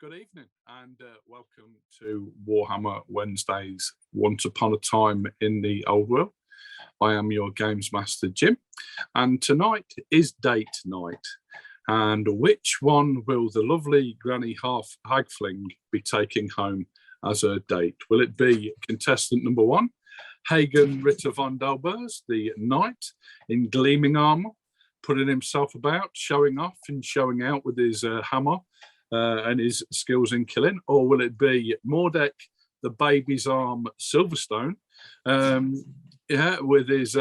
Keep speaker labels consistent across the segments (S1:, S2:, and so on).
S1: Good evening and welcome to Warhammer Wednesdays Once Upon a Time in the Old World. I am your Games Master Jim, and tonight is date night. And which one will the lovely Granny Half Hagfling be taking home as her date? Will it be contestant number one, Hagen Ritter von Delbers, the knight in gleaming armour, putting himself about, showing off and showing out with his hammer and his skills in killing? Or will it be Mordek, the baby's arm Silverstone, with his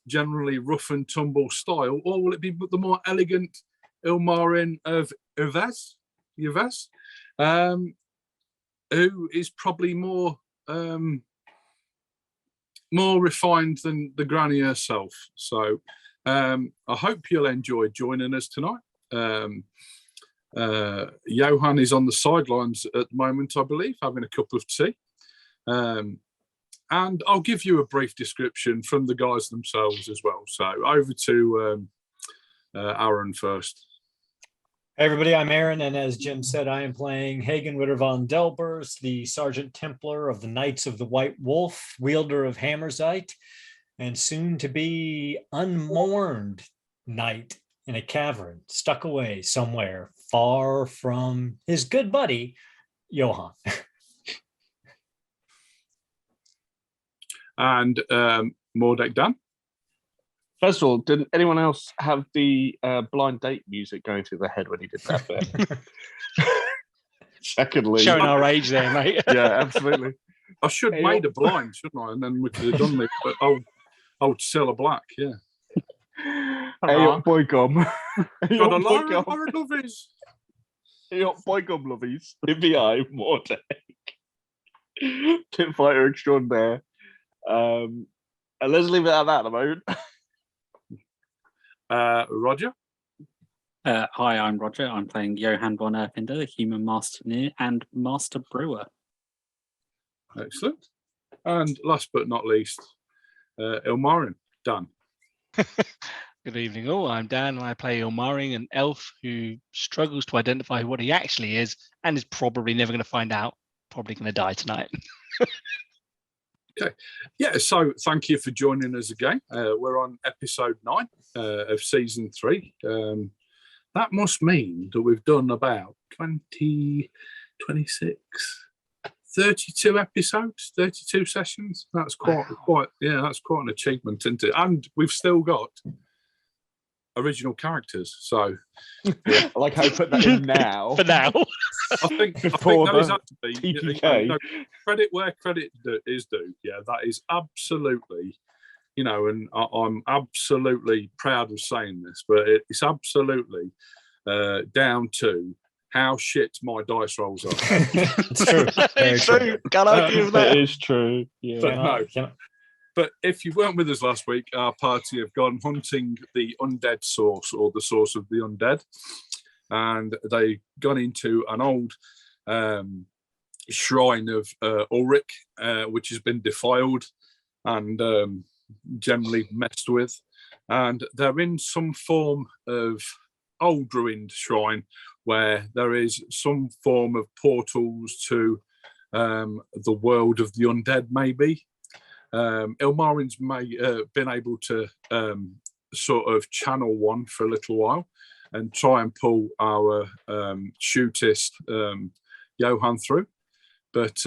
S1: generally rough and tumble style? Or will it be the more elegant Ilmarin of Yves, who is probably more refined than the granny herself? So I hope you'll enjoy joining us tonight. Johan is on the sidelines at the moment, I believe, having a cup of tea. And I'll give you a brief description from the guys themselves as well. So over to Aaron first.
S2: Hey everybody, I'm Aaron, and as Jim said, I am playing Hagen Ritter von Delbers, the Sergeant Templar of the Knights of the White Wolf, wielder of Hammerzite, and soon to be unmourned knight in a cavern, stuck away somewhere far from his good buddy, Johan.
S1: And Mordek Dan.
S3: First of all, did anyone else have the blind date music going through their head when he did that bit? Secondly,
S4: showing our age there, mate.
S3: Yeah, absolutely.
S1: I should have made a blind, shouldn't I? And then we could have done it. But old Cilla Black, yeah.
S3: Hey up, boy gum. Hey
S1: Got
S3: up,
S1: a
S3: boy
S1: lot
S3: gum.
S1: of lovies.
S3: Hey up, boy gum lovies. IBI, Mordek. Pit fighter extraordinaire. And let's leave it at that at the moment.
S1: Roger.
S4: Hi, I'm Roger. I'm playing Johan von Erpinder, the Human Masterneer and Master Brewer.
S1: Excellent. And last but not least, Ilmarin. Dan.
S5: Good evening all, I'm Dan and I play Ilmarin, an elf who struggles to identify what he actually is and is probably never going to find out, probably going to die tonight.
S1: Okay. Yeah, so thank you for joining us again. We're on episode 9 of season 3. That must mean that we've done about 20, 26, 32 episodes, 32 sessions. That's quite that's quite an achievement, isn't it? And we've still got original characters. So
S3: I like how you put that in now.
S5: For now.
S1: I think
S3: Before
S1: those
S3: the
S1: have to be
S3: TPK.
S1: Credit where credit is due. Yeah, that is absolutely, and I'm absolutely proud of saying this, but it's absolutely down to how shit my dice rolls are.
S2: It's true.
S5: It's true. Can't argue with that.
S3: It is true. Yeah.
S1: But But if you weren't with us last week, our party have gone hunting the undead source, or the source of the undead, and they gone into an old shrine of Ulrich, which has been defiled and generally messed with, and they're in some form of old ruined shrine where there is some form of portals to the world of the undead, maybe. Ilmarin's been able to sort of channel one for a little while and try and pull our shootist Johan through, but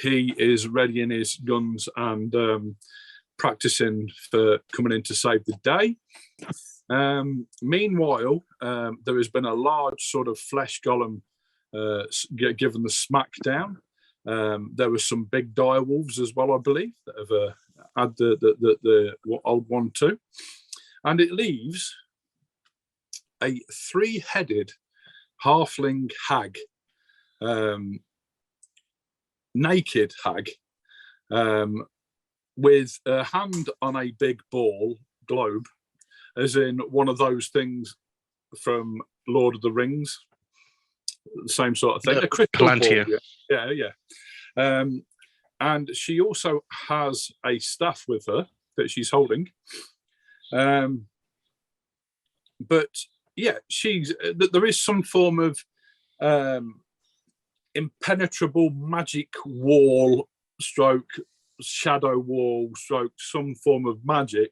S1: he is readying his guns and practicing for coming in to save the day. Meanwhile, there has been a large sort of flesh golem given the smackdown. There were some big dire wolves as well, I believe, that have had the old one too. And it leaves a 3-headed halfling hag, naked hag, with a hand on a big ball globe, as in one of those things from Lord of the Rings. The same sort of thing. A crystal
S5: Palantir.
S1: Ball, yeah. And she also has a staff with her that she's holding. But yeah, there is some form of impenetrable magic wall stroke shadow wall stroke some form of magic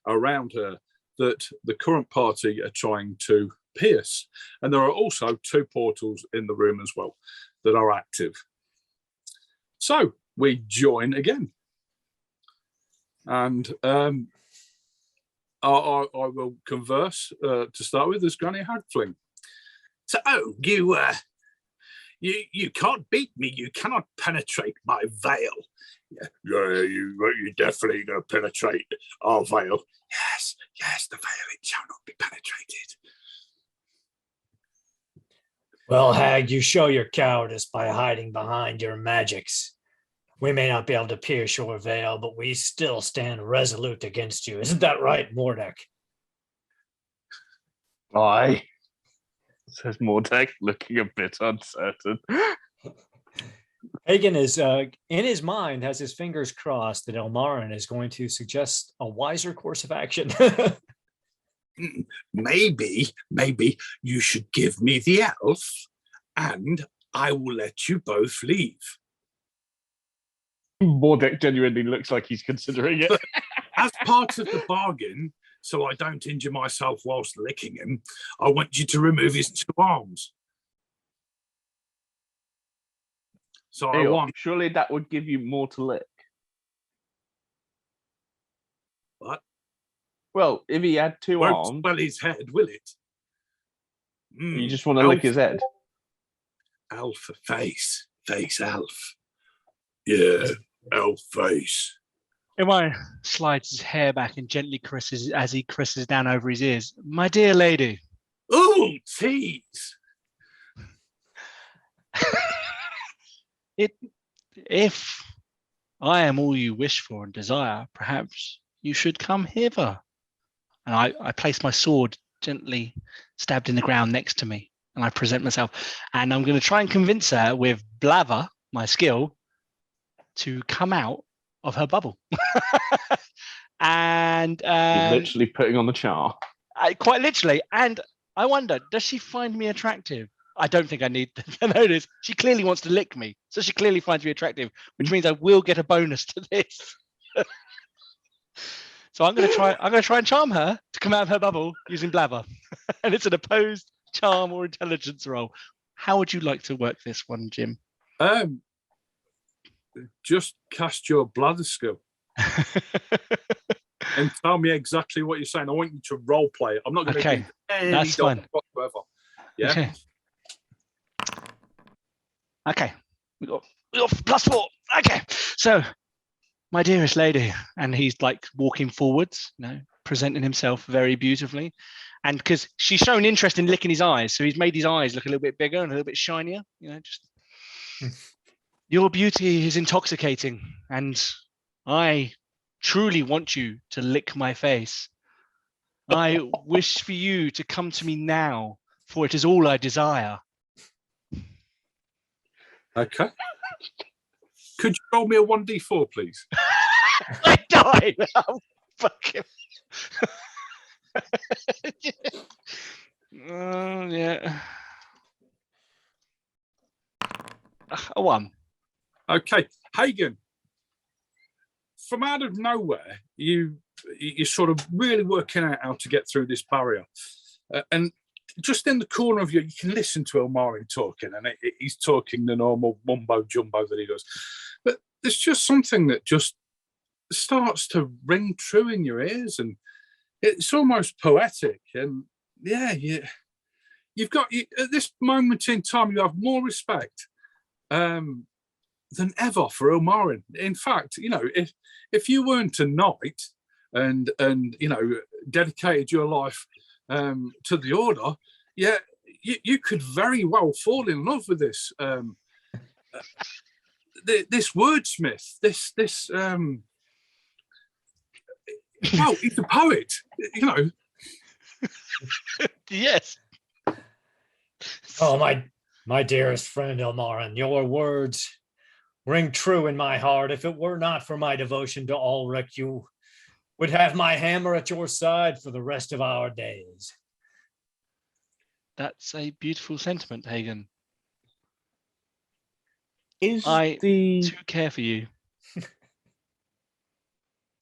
S1: around her that the current party are trying to pierce. And there are also 2 portals in the room as well that are active. So we join again. And I will converse to start with as Granny Hagfling. So, you can't beat me. You cannot penetrate my veil. Yeah, you're definitely going to penetrate our veil. Yes, the veil, it shall not be penetrated.
S2: Well, Hag, you show your cowardice by hiding behind your magics. We may not be able to pierce your veil, but we still stand resolute against you. Isn't that right, Mordek?
S3: Aye, says Mordek, looking a bit uncertain.
S2: Hagen is, in his mind, has his fingers crossed that Elmarin is going to suggest a wiser course of action.
S1: Maybe you should give me the elf and I will let you both leave.
S3: Mordek genuinely looks like he's considering it.
S1: As part of the bargain, so I don't injure myself whilst licking him, I want you to remove his 2 arms. So I want...
S3: Surely that would give you more to lick.
S1: What?
S3: Well, if he had 2
S1: Won't
S3: arms...
S1: swell his head, will it?
S3: You just want to lick his head?
S1: Elf face. Face elf. Yeah, elf face.
S5: Elmarin slides his hair back and gently caresses as he caresses down over his ears. My dear lady.
S1: Oh, tease.
S5: If I am all you wish for and desire, perhaps you should come hither. And I place my sword gently stabbed in the ground next to me, and I present myself. And I'm going to try and convince her with Blather, my skill, to come out of her bubble. And
S3: You're literally putting on the char.
S5: Quite literally. And I wonder, does she find me attractive? I don't think I need to know this. She clearly wants to lick me, so she clearly finds me attractive, which means I will get a bonus to this. So I'm going to try and charm her to come out of her bubble using Blather, and it's an opposed charm or intelligence roll. How would you like to work this one, Jim?
S1: Just cast your Blather skill and tell me exactly what you're saying. I want you to role play it. I'm not going to do any
S5: that's fine.
S1: whatsoever. Yeah.
S5: Okay. We got +4. Okay. So, my dearest lady, and he's like walking forwards, presenting himself very beautifully. And because she's shown interest in licking his eyes, so he's made his eyes look a little bit bigger and a little bit shinier. Just your beauty is intoxicating, and I truly want you to lick my face. I wish for you to come to me now, for it is all I desire.
S1: Okay. Could you roll me a 1d4, please?
S5: I died. Oh, fucking. Yeah. A 1.
S1: Okay, Hagen. From out of nowhere, you're sort of really working out how to get through this barrier, and just in the corner of you can listen to Elmarin talking, and he's talking the normal mumbo jumbo that he does. But there's just something that just starts to ring true in your ears, and it's almost poetic. And yeah, you've got at this moment in time, you have more respect than ever for Elmarin. In fact, if you weren't a knight and dedicated your life to the order, you could very well fall in love with this this wordsmith. This well, he's a poet,
S5: Yes.
S2: Oh, my dearest friend Elmarin, your words ring true in my heart. If it were not for my devotion to Ulrich, you would have my hammer at your side for the rest of our days.
S5: That's a beautiful sentiment, Hagen. I
S3: the
S5: too care for you.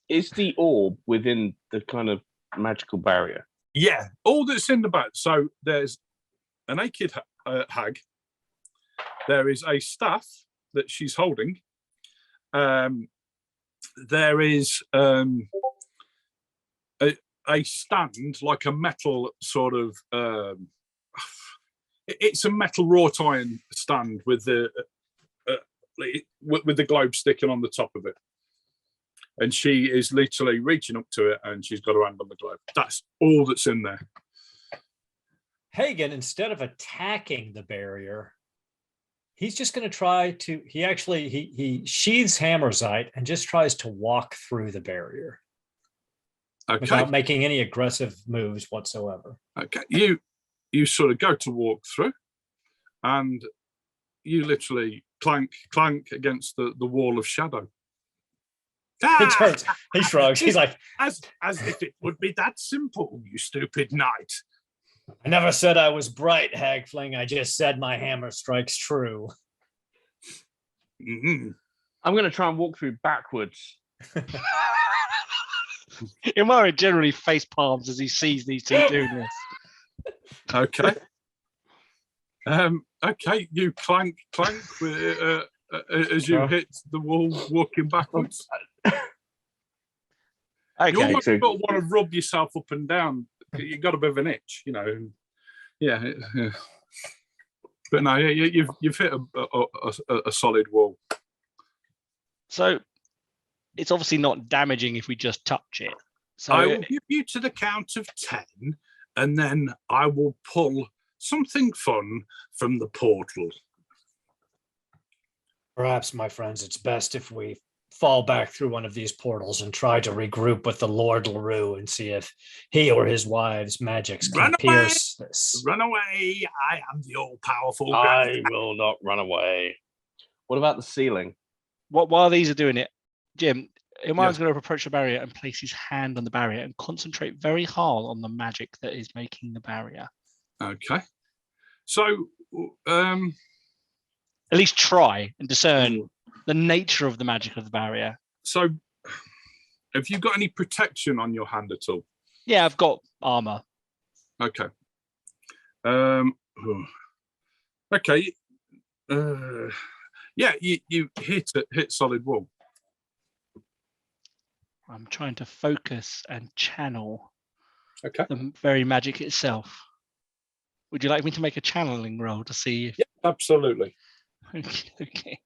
S3: is the orb within the kind of magical barrier?
S1: Yeah, all that's in the back. So there's a naked hag. There is a staff that she's holding. There is a stand, like a metal sort of. It's a metal wrought iron stand with the globe sticking on the top of it, and she is literally reaching up to it, and she's got her hand on the globe. That's all that's in there.
S2: Hagen, instead of attacking the barrier, he's just going to try to. He sheathes Hammerzite and just tries to walk through the barrier without making any aggressive moves whatsoever.
S1: Okay, you sort of go to walk through, and you literally clank against the wall of shadow.
S2: He turns, he shrugs. He's like,
S1: as if it would be that simple, you stupid knight.
S2: I never said I was bright, Hagfling. I just said my hammer strikes true.
S1: Mm-hmm.
S3: I'm going to try and walk through backwards.
S5: Imari generally face palms as he sees these two doing this.
S1: Okay. Okay, you clank as you hit the wall, walking backwards.
S5: Okay,
S1: You almost want to rub yourself up and down. You got a bit of an itch, you know. Yeah. But no, you've hit a solid wall.
S5: so it's obviously not damaging if we just touch it. So
S1: I will give you to the count of 10, and then I will pull something fun from the portal.
S2: Perhaps, my friends, it's best if we fall back through one of these portals and try to regroup with the Lord LaRue and see if he or his wives' magics can pierce this.
S1: Run away! I am the all-powerful.
S3: I will not run away. What about the ceiling?
S5: while these are doing it, Jim, Imari's going to approach the barrier and place his hand on the barrier and concentrate very hard on the magic that is making the barrier.
S1: Okay. So,
S5: At least try and discern the nature of the magic of the barrier.
S1: so have you got any protection on your hand at all?
S5: Yeah, I've got armor.
S1: Okay. Okay. Yeah, you hit solid wall.
S5: I'm trying to focus and channel
S1: Okay.
S5: the very magic itself. Would you like me to make a channeling roll to see if...
S1: Yeah, absolutely.
S5: Okay.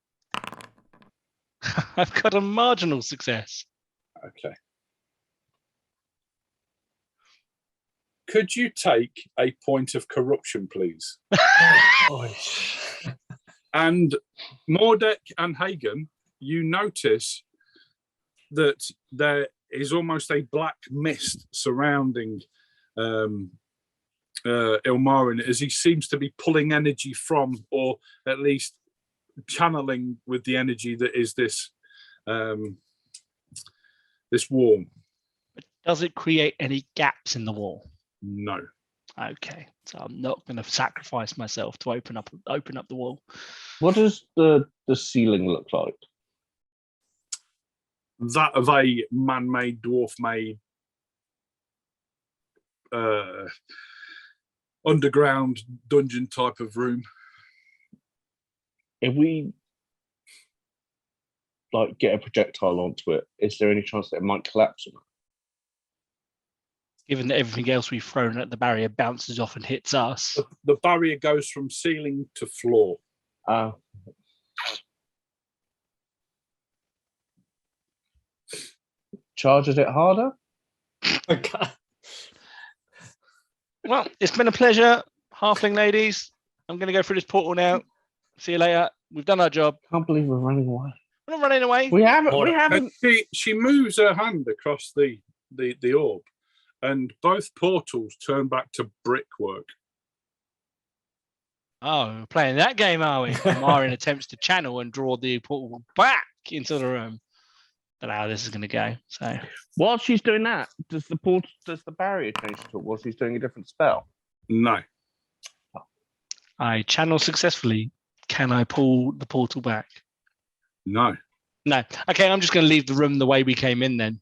S5: I've got a marginal success.
S1: Okay. Could you take a point of corruption, please? And Mordek and Hagen, you notice that there is almost a black mist surrounding Ilmarin as he seems to be pulling energy from, or at least channeling with the energy that is this this wall.
S5: But does it create any gaps in the wall?
S1: No.
S5: Okay, so I'm not going to sacrifice myself to open up the wall.
S3: What does the ceiling look like?
S1: That of a man-made, dwarf-made underground dungeon type of room.
S3: If we get a projectile onto it, is there any chance that it might collapse on it?
S5: Given that everything else we've thrown at the barrier bounces off and hits us.
S1: The barrier goes from ceiling to floor.
S3: Charges it harder?
S5: Well, it's been a pleasure, halfling ladies. I'm going to go through this portal now. See you later. We've done our job.
S3: Can't believe we're running away.
S5: We're not running away.
S3: We haven't.
S1: And she moves her hand across the orb, and both portals turn back to brickwork.
S5: Oh, we're playing that game, are we? Marin attempts to channel and draw the portal back into the room. Don't know how this is going to go. So,
S3: while she's doing that, does the barrier change at all while she's doing a different spell?
S1: No.
S5: I channel successfully. Can I pull the portal back?
S1: No.
S5: No. Okay, I'm just going to leave the room the way we came in then.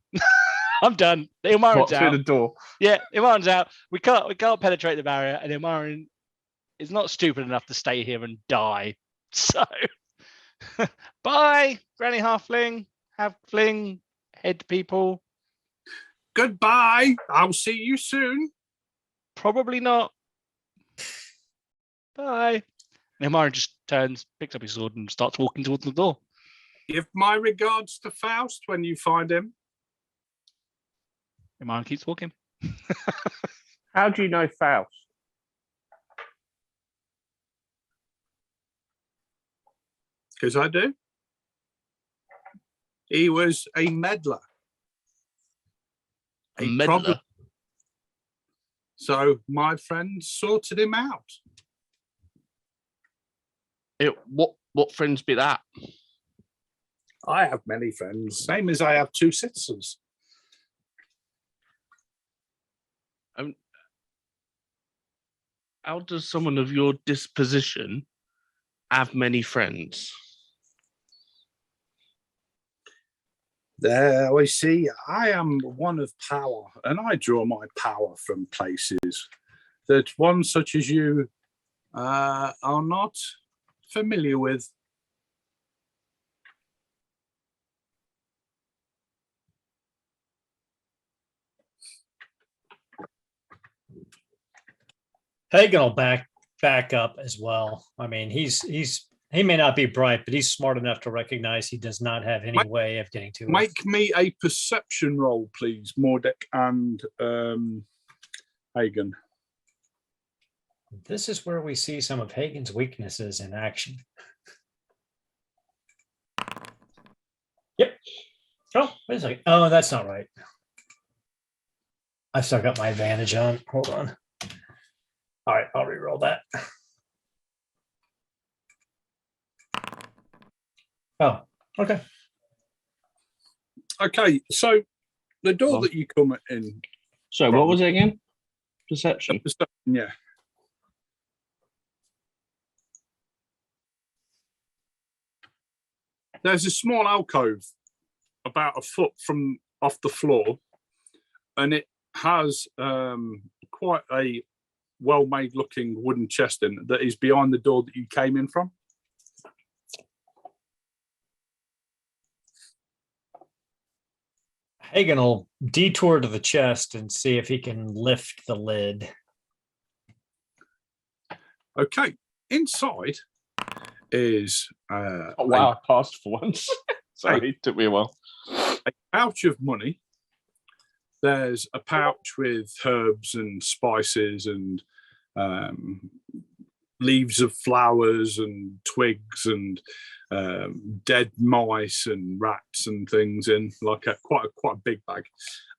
S5: I'm done. Ilmarin's
S3: What, through
S5: out.
S3: the door?
S5: Yeah, Ilmarin's out. We can't penetrate the barrier, and Ilmarin is not stupid enough to stay here and die. So, bye, Granny Halfling, Halfling, head people.
S1: Goodbye. I'll see you soon.
S5: Probably not. Bye. And Ilmarin just turns, picks up his sword, and starts walking towards the door.
S1: Give my regards to Faust when you find him.
S5: Ilmarin keeps walking.
S3: How do you know Faust?
S1: Because I do. He was a meddler.
S3: A meddler?
S1: So my friend sorted him out.
S3: What friends be that?
S1: I have many friends, same as I have two sisters.
S3: How does someone of your disposition have many friends?
S1: There we see, I am one of power, and I draw my power from places that one such as you are not familiar with.
S2: Hagen will back up as well. I mean, he may not be bright, but he's smart enough to recognize he does not have any way of getting to it.
S1: Make me a perception roll, please, Mordek and Hagen.
S2: This is where we see some of Hagen's weaknesses in action. Yep. Oh, wait a second. Oh, that's not right. I've still got my advantage on. Hold on. All right, I'll re-roll that. Oh, okay.
S1: Okay, so the door that you come in.
S3: So what was it again? Perception.
S1: Yeah. There's a small alcove about a foot from off the floor, and it has quite a well-made looking wooden chest in it that is behind the door that you came in from.
S2: Hagen will detour to the chest and see if he can lift the lid.
S1: Okay, inside is
S3: Oh, wow, I passed for once. Sorry, it took me a while.
S1: a pouch of money. There's a pouch with herbs and spices and leaves of flowers and twigs and dead mice and rats and things in, like quite a big bag.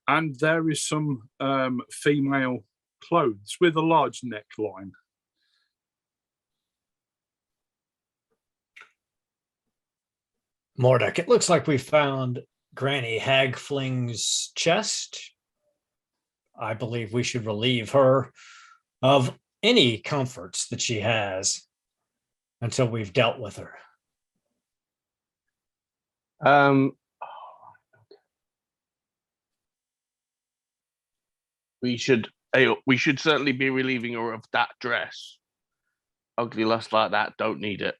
S1: And there is some female clothes with a large neckline.
S2: Mordek, it looks like we found Granny Hagfling's chest. I believe we should relieve her of any comforts that she has until we've dealt with her.
S3: We should certainly be relieving her of that dress. Ugly lust like that don't need it.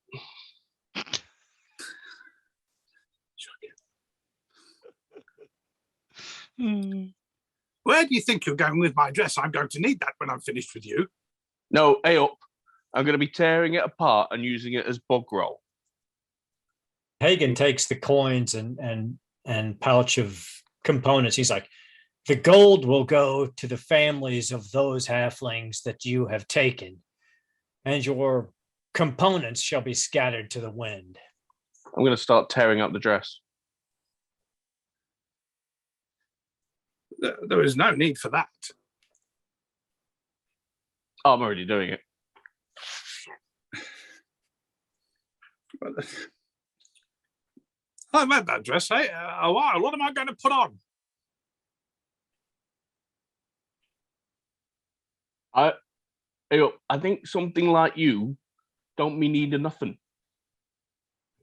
S1: Where do you think you're going with my dress? I'm going to need that when I'm finished with you.
S3: No, up. I'm going to be tearing it apart and using it as bog roll.
S2: Hagen takes the coins and pouch of components. He's like, the gold will go to the families of those halflings that you have taken, and your components shall be scattered to the wind.
S3: I'm going to start tearing up the dress.
S1: There is no need for that.
S3: Oh, I'm already doing it.
S1: I've had that dress a while. What am I going to put on?
S3: I think something like you don't me need nothing.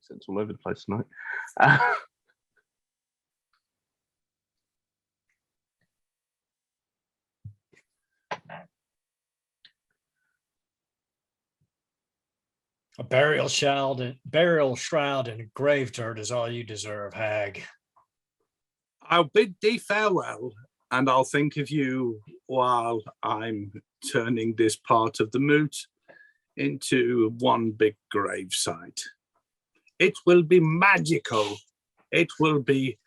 S3: accents all over the place tonight.
S2: A burial shroud and a grave dirt is all you deserve, hag.
S1: I'll bid thee farewell, and I'll think of you while I'm turning this part of the moot into one big gravesite. It will be magical. It will be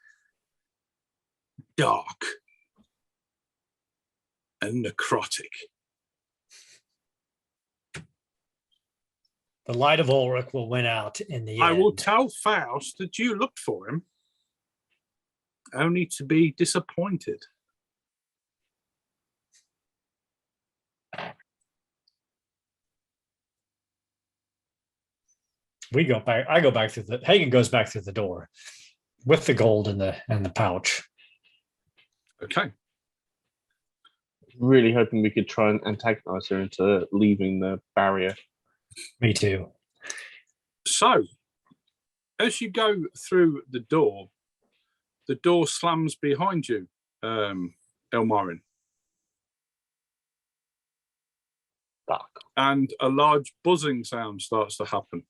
S1: dark and necrotic.
S2: The light of Ulrich will win out in the end.
S1: I will tell Faust that you looked for him, only to be disappointed.
S2: We go back. I go back through the. Hagen goes back through the door with the gold in the pouch.
S1: Okay.
S3: Really hoping we could try and antagonize her into leaving the barrier.
S2: Me too.
S1: So, as you go through the door slams behind you, Elmarin.
S3: Fuck.
S1: And a large buzzing sound starts to happen.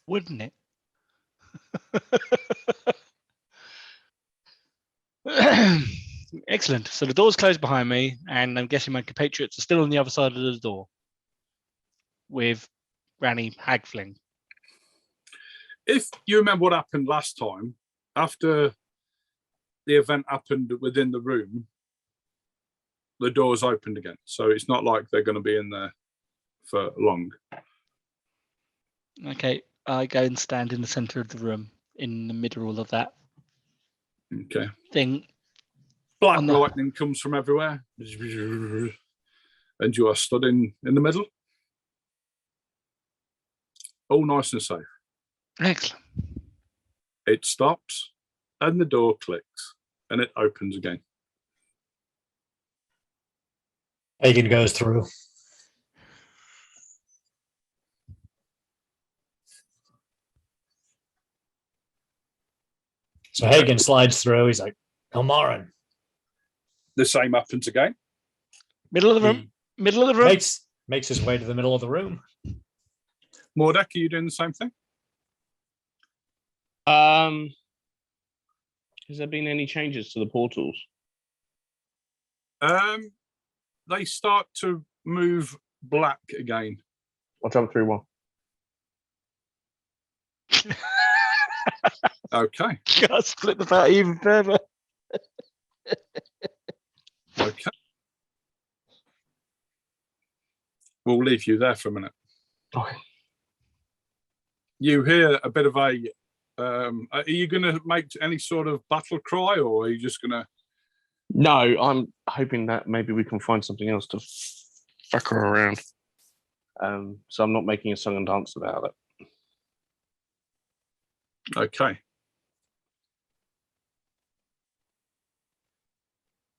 S5: Wouldn't it? Excellent. So the door's closed behind me, and I'm guessing my compatriots are still on the other side of the door with Granny Hagfling.
S1: If you remember what happened last time, after the event happened within the room, the doors opened again. So it's not like they're going to be in there for long.
S5: Okay, I go and stand in the center of the room, in the middle of that
S1: Okay.
S5: thing.
S1: Black
S5: On the-
S1: lightning comes from everywhere. And you are stood in the middle. All nice and safe.
S5: Excellent.
S1: It stops and the door clicks and it opens again.
S2: Hagen goes through. So Hagen slides through. He's like, Elmarin.
S1: The same happens again.
S5: Middle of the room. Middle of the room.
S2: Makes his way to the middle of the room.
S1: Mordek, are you doing the same thing?
S3: Has there been any changes to the portals?
S1: They start to move black again.
S3: I'll jump through one.
S1: Okay.
S5: Gotta split the party even further.
S1: Okay. We'll leave you there for a minute.
S3: Okay.
S1: You hear a bit of a. Are you going to make any sort of battle cry, or are you just going to?
S3: No, I'm hoping that maybe we can find something else to fuck her around. So I'm not making a song and dance about it.
S1: Okay.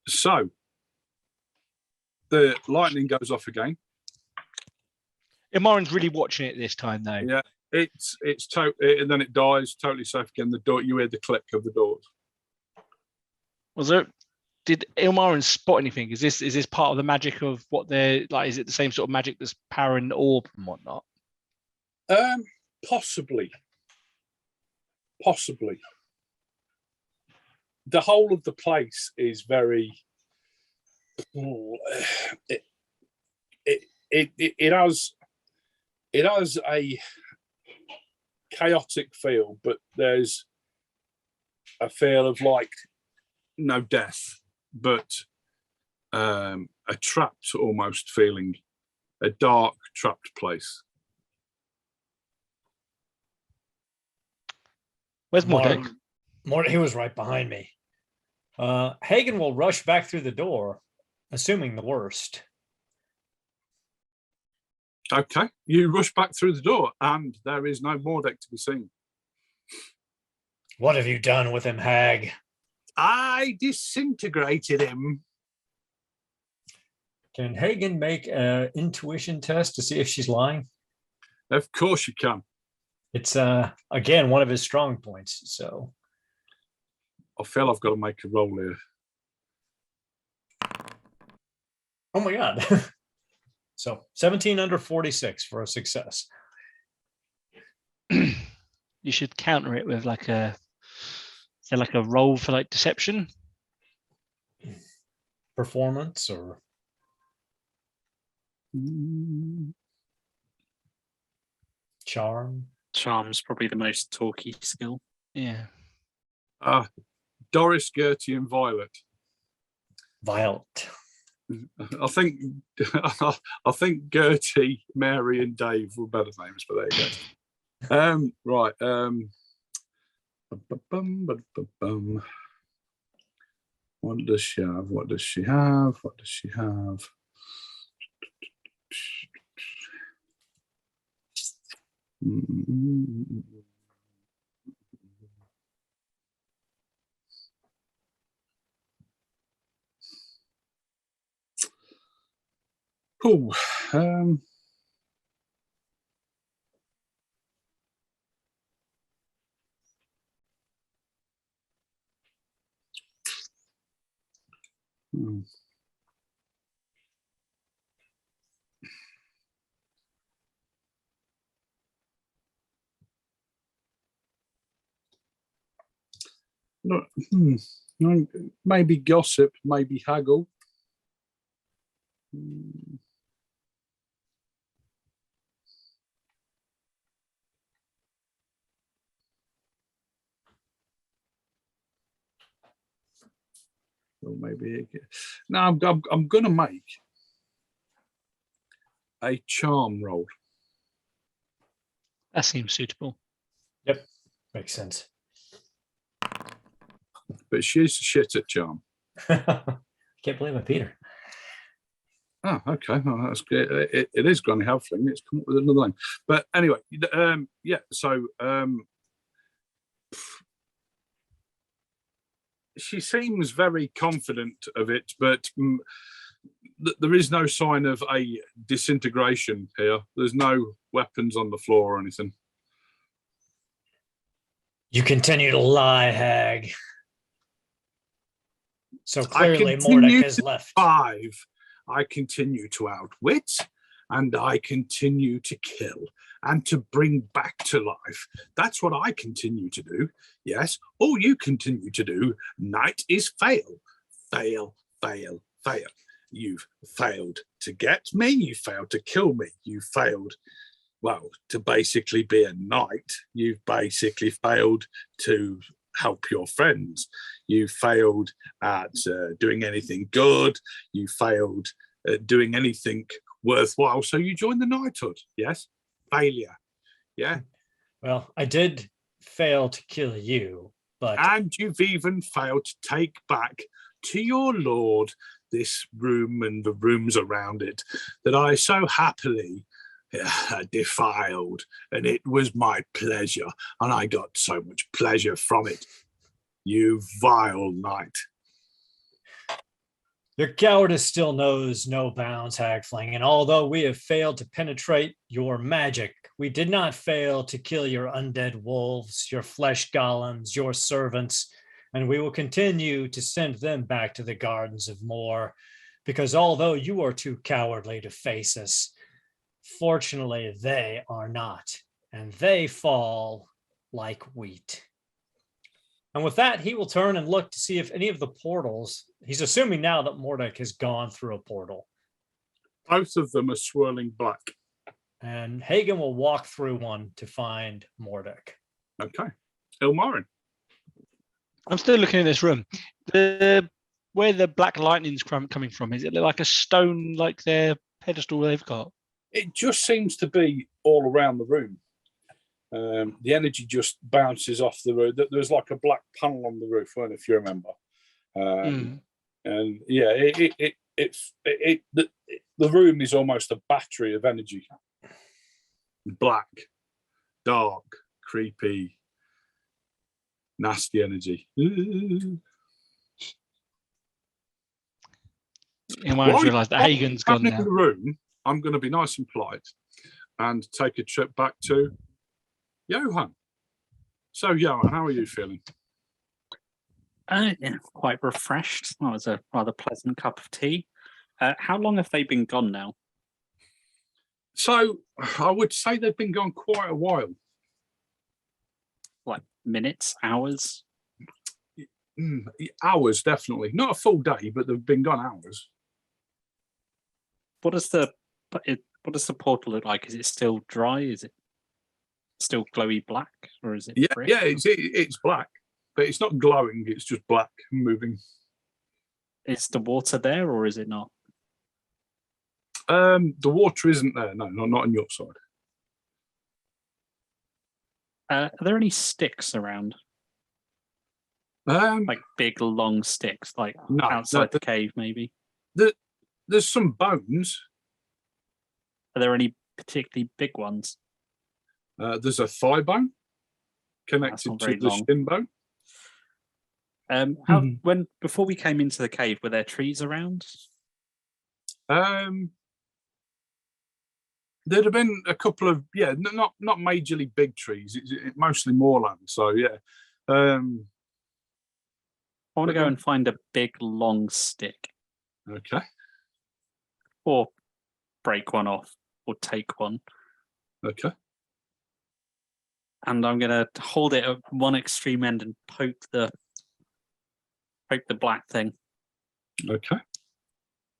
S1: So the lightning goes off again.
S5: Imoran's really watching it this time, though.
S1: Yeah, and then it dies. Totally safe again. The door. You hear the click of the doors.
S5: Did Ilmarin spot anything? Is this part of the magic of what they're like? Is it the same sort of magic that's powering the orb and whatnot?
S1: Possibly. The whole of the place is very. It has a chaotic feel, but there's a feel of like no death, but a trapped almost feeling, a dark trapped place.
S5: Where's Mordek?
S2: Mordek, he was right behind me. Hagen will rush back through the door, assuming the worst.
S1: Okay, you rush back through the door, and there is no Mordek to be seen.
S2: What have you done with him, hag?
S1: I disintegrated him.
S2: Can Hagen make an intuition test to see if she's lying?
S1: Of course you can.
S2: It's again one of his strong points. So
S1: I feel I've got to make a roll here.
S2: oh my god. So 17 under 46 for a success.
S5: You should counter it with like a roll for like deception.
S2: Performance or charm.
S4: Charm's probably the most talky skill.
S5: Yeah.
S1: Doris, Gertie, and Violet.
S2: Violet.
S1: I think Gertie, Mary, and Dave were better names, but there you go. Right. What does she have? What does she have? What does she have? Oh, maybe gossip, maybe haggle. Or maybe no. I'm going to make a charm roll.
S5: That seems suitable.
S2: Yep, makes sense.
S1: But she's shit at charm.
S2: Can't believe it, Peter.
S1: Oh, okay. Well, that's good. It is Granny Halfling. It's come up with another name. But anyway, yeah. So she seems very confident of it, but there is no sign of a disintegration here. There's no weapons on the floor or anything.
S2: You continue to lie, hag. So clearly Mordek has left.
S1: 5. I continue to outwit, and I continue to kill and to bring back to life. That's what I continue to do. Yes, all you continue to do, night, is fail. Fail, fail, fail. You've failed to get me. You failed to kill me. You failed, well, to basically be a knight. You've basically failed to help your friends. You failed at doing anything good. You failed at doing anything worthwhile. So you joined the knighthood. Yes, failure. Yeah.
S2: Well, I did fail to kill you, but
S1: and you've even failed to take back to your lord this room and the rooms around it that I so happily defiled, and it was my pleasure, and I got so much pleasure from it. You vile knight.
S2: Your cowardice still knows no bounds, Hagfling, and although we have failed to penetrate your magic, we did not fail to kill your undead wolves, your flesh golems, your servants, and we will continue to send them back to the gardens of Moor, because although you are too cowardly to face us, fortunately they are not, and they fall like wheat. And with that, he will turn and look to see if any of the portals, he's assuming now that Mordek has gone through a portal.
S1: Both of them are swirling black.
S2: And Hagen will walk through one to find Mordek.
S1: Okay. Ilmarin.
S5: I'm still looking in this room. Where the black lightning's coming from, is it like a stone, like their pedestal they've got?
S1: It just seems to be all around the room. The energy just bounces off the roof. There's like a black panel on the roof, if you remember. And yeah, the room is almost a battery of energy. Black, dark, creepy, nasty energy.
S5: He might have realised that Hagen's gone
S1: I'm in
S5: now.
S1: the room. I'm going to be nice and polite and take a trip back to Johan. So, Johan, how are you feeling?
S4: Yeah, quite refreshed. That was a rather pleasant cup of tea. How long have they been gone now?
S1: So, I would say they've been gone quite a while.
S4: Like minutes, hours?
S1: Hours, definitely. Not a full day, but they've been gone hours.
S4: What does the portal look like? Is it still dry? Is it still glowy black, or is it? Brick?
S1: Yeah, it's black, but it's not glowing. It's just black and moving.
S4: Is the water there, or is it not?
S1: The water isn't there. No, not on your side.
S4: Are there any sticks around? Like big long sticks, like outside the cave, maybe?
S1: There's some bones.
S4: Are there any particularly big ones?
S1: There's a thigh bone connected to the shin bone.
S4: Before we came into the cave, were there trees around?
S1: There'd have been a couple of not majorly big trees. It's mostly moorland. So yeah.
S4: I want to go and find a big long stick.
S1: Okay.
S4: Or break one off, or take one.
S1: Okay.
S4: And I'm going to hold it at one extreme end and poke the black thing.
S1: Okay.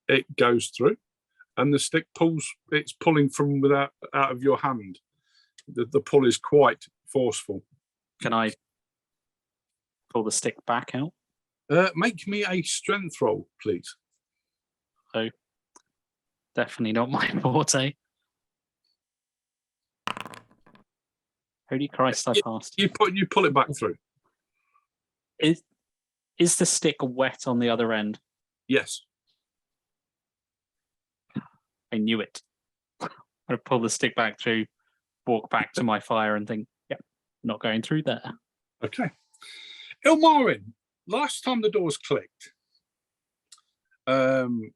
S1: It goes through, and the stick pulls. It's pulling from out of your hand. The pull is quite forceful.
S4: Can I pull the stick back out?
S1: Make me a strength roll, please.
S4: Oh, definitely not my forte. Holy Christ, I passed.
S1: You pull it back through.
S4: Is the stick wet on the other end?
S1: Yes.
S4: I knew it. I pull the stick back through, walk back to my fire, and think, "Yep, not going through there."
S1: Okay. Ilmarin, last time the doors clicked, the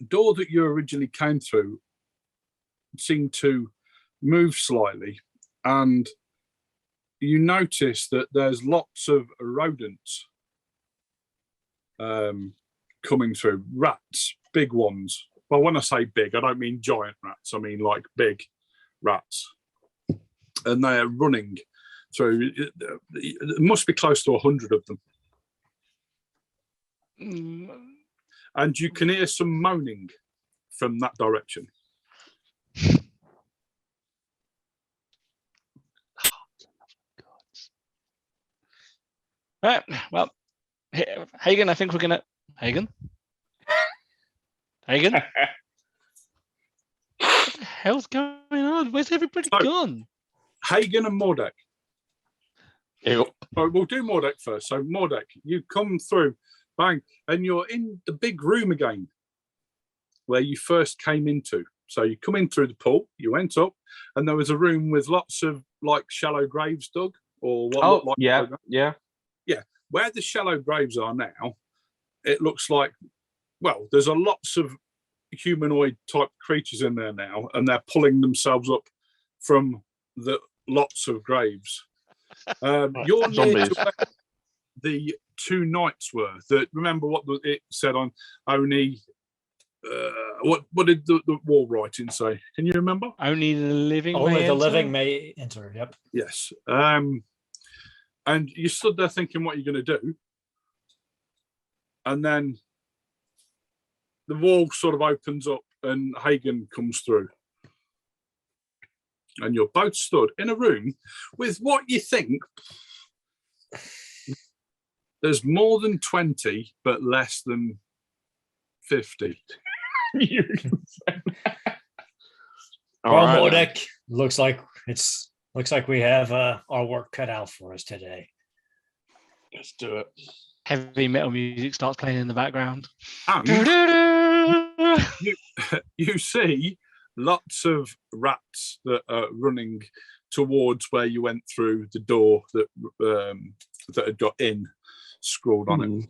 S1: door that you originally came through seemed to move slightly, and you notice that there's lots of rodents coming through. Rats, big ones. Well, when I say big, I don't mean giant rats. I mean like big rats. And they're running through. It must be close to 100 of them. And you can hear some moaning from that direction.
S5: Right. Well, Hagen, I think we're gonna Hagen. What the hell's going on? Where's everybody gone?
S1: Hagen and Mordek.
S3: Yep.
S1: Oh, we'll do Mordek first. So Mordek, you come through, bang, and you're in the big room again where you first came into. So you come in through the pool, you went up, and there was a room with lots of like shallow graves dug, or what looked like
S3: yeah.
S1: Where the shallow graves are now, it looks like, well, there's lots of humanoid type creatures in there now, and they're pulling themselves up from the lots of graves. You're near to where the two knights were. Remember what it said on Oni. What did the wall writing say? Can you remember?
S5: Only the living.
S2: Only the living may enter. Yep.
S1: Yes. And you stood there thinking, what are you going to do? And then the wall sort of opens up and Hagen comes through. And you're both stood in a room with what you think there's more than 20, but less than 50.
S2: Well, Mordek, looks like we have our work cut out for us today.
S3: Let's do it.
S5: Heavy metal music starts playing in the background.
S1: You see lots of rats that are running towards where you went through the door that had got in scrawled on it.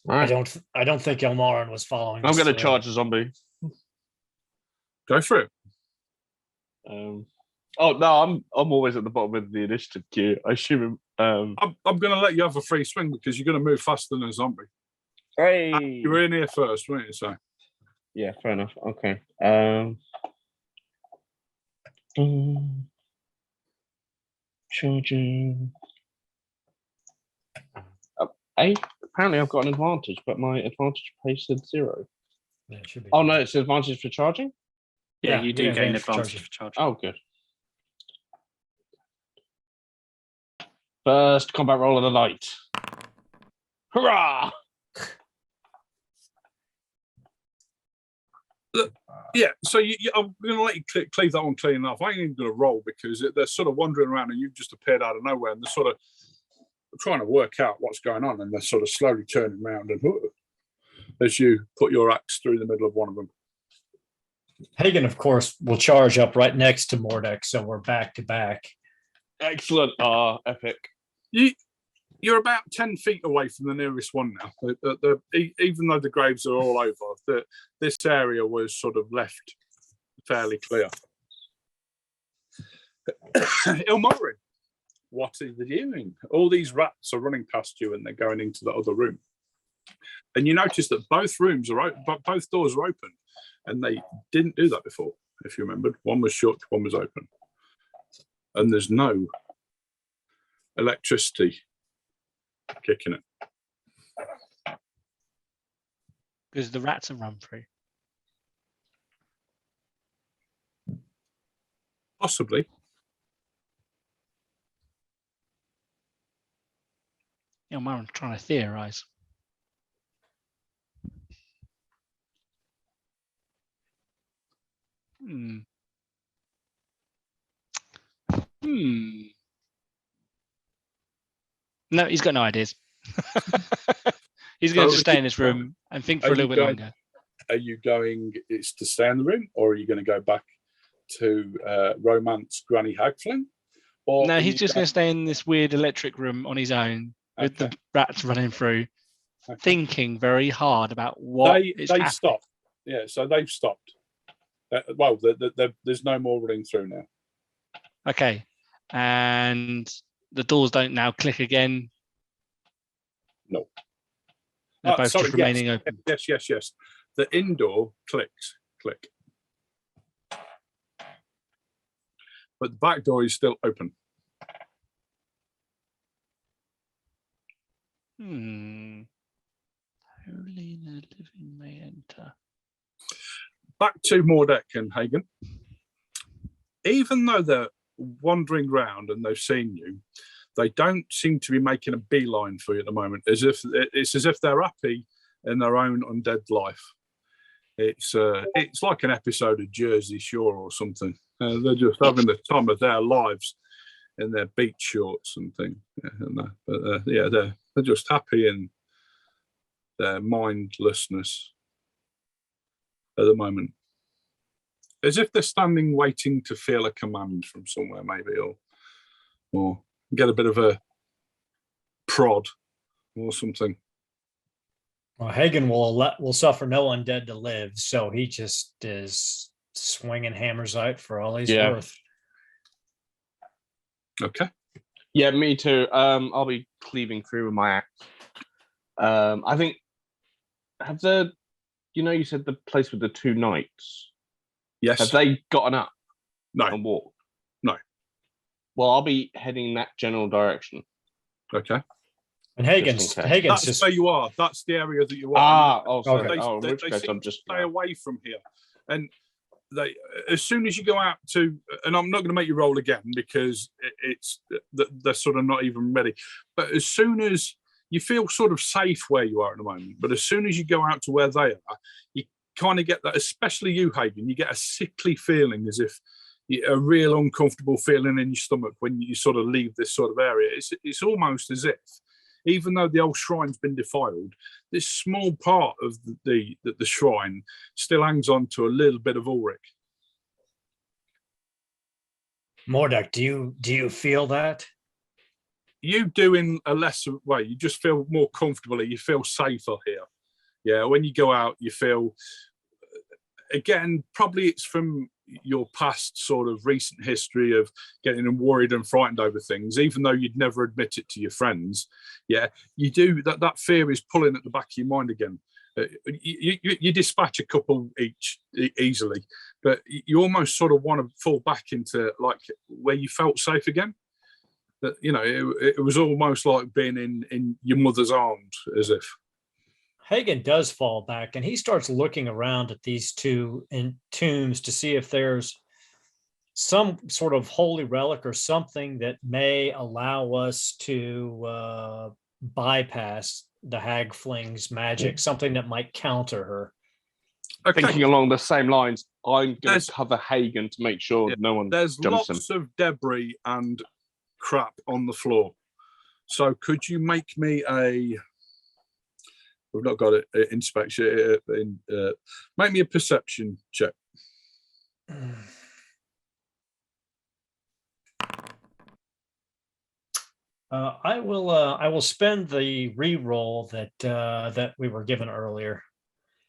S3: All
S2: I
S3: right.
S2: don't think Elmarin was following.
S3: I'm
S2: us
S3: going to
S2: through.
S3: charge the zombie.
S1: Go for it.
S3: Oh no, I'm always at the bottom of the initiative queue. I assume.
S1: I'm going to let you have a free swing because you're going to move faster than a zombie.
S3: Hey.
S1: You were in here first, weren't you? So
S3: Yeah, fair enough. Okay. Charging. Apparently I've got an advantage, but my advantage pace said 0.
S2: Yeah, it should be.
S3: Oh no, it's advantage for charging.
S4: Yeah, you do
S2: yeah,
S4: gain
S2: advantage for
S4: advantage
S2: charging.
S4: for charge.
S3: Oh, good. First combat roll of the night. Hurrah!
S1: yeah, so I'm going to let you cleave that one clean enough. I ain't even going to roll because they're sort of wandering around and you've just appeared out of nowhere and they're sort of trying to work out what's going on and they're sort of slowly turning around and as you put your axe through the middle of one of them.
S2: Hagen, of course, will charge up right next to Mordek, so we're back to back.
S3: Excellent. Epic.
S1: You're about 10 feet away from the nearest one now. Even though the graves are all over, this area was sort of left fairly clear. Ilmarin, what are you doing? All these rats are running past you and they're going into the other room. And you notice that both doors are open. And they didn't do that before, if you remembered. One was shut, one was open. And there's no electricity kicking it.
S5: Because the rats have run through.
S1: Possibly.
S5: I'm trying to theorize. No, he's got no ideas. He's going to stay in this room and think for a little bit longer.
S1: Are you going, it's to stay in the room, or are you going to go back to romance Granny Hagflin?
S5: No, he's just going to stay in this weird electric room on his own with the rats running through, thinking very hard about what is happening.
S1: Stopped. Yeah, so they've stopped. There's no more running through now.
S5: Okay, and the doors don't now click again.
S1: No,
S5: they're both just remaining open.
S1: Yes. The indoor clicks, click, but the back door is still open.
S5: Only the living may enter.
S1: Back to Mordek and Hagen. Even though they're wandering around and they've seen you, they don't seem to be making a beeline for you at the moment. It's as if they're happy in their own undead life. It's like an episode of Jersey Shore or something. They're just having the time of their lives in their beach shorts and things. They're just happy in their mindlessness at the moment, as if they're standing waiting to feel a command from somewhere, maybe, or get a bit of a prod or something.
S2: Well, Hagen will suffer no undead to live, so he just is swinging hammers out for all he's worth.
S1: Okay.
S3: Yeah, me too. I'll be cleaving through with my axe. I think you said the place with the 2 knights.
S1: Yes.
S3: Have they gotten up?
S1: No.
S3: And walked?
S1: No.
S3: Well, I'll be heading in that general direction.
S1: Okay.
S2: And Hagen's
S1: that's
S2: just
S1: where you are. That's the area that you are.
S3: Sorry.
S1: They seem to stay away from here. And as soon as you go out to, and I'm not going to make you roll again because they're sort of not even ready. But as soon as you feel sort of safe where you are at the moment, but as soon as you go out to where they are, you kind of get that, especially you, Hagen, you get a sickly feeling, as if a real uncomfortable feeling in your stomach when you sort of leave this sort of area. It's almost as if, even though the old shrine's been defiled, this small part of the shrine still hangs on to a little bit of Ulrich.
S2: Mordek, do you feel that?
S1: you doing a lesser way, you just feel more comfortable. You feel safer here. Yeah, when you go out, you feel, again, probably it's from your past sort of recent history of getting worried and frightened over things, even though you'd never admit it to your friends. Yeah, you do, that fear is pulling at the back of your mind again. You dispatch a couple each easily, but you almost sort of want to fall back into like where you felt safe again. That, you know, it was almost like being in your mother's arms, as if.
S2: Hagen does fall back, and he starts looking around at these two tombs to see if there's some sort of holy relic or something that may allow us to bypass the hag fling's magic, something that might counter her.
S1: Okay.
S3: Thinking along the same lines, I'm going to cover Hagen to make sure no one
S1: There's
S3: jumps
S1: lots
S3: him.
S1: of debris and crap on the floor. So could you make me a... We've not got it. Inspection. Make me a perception check.
S2: I will spend the re-roll that we were given earlier.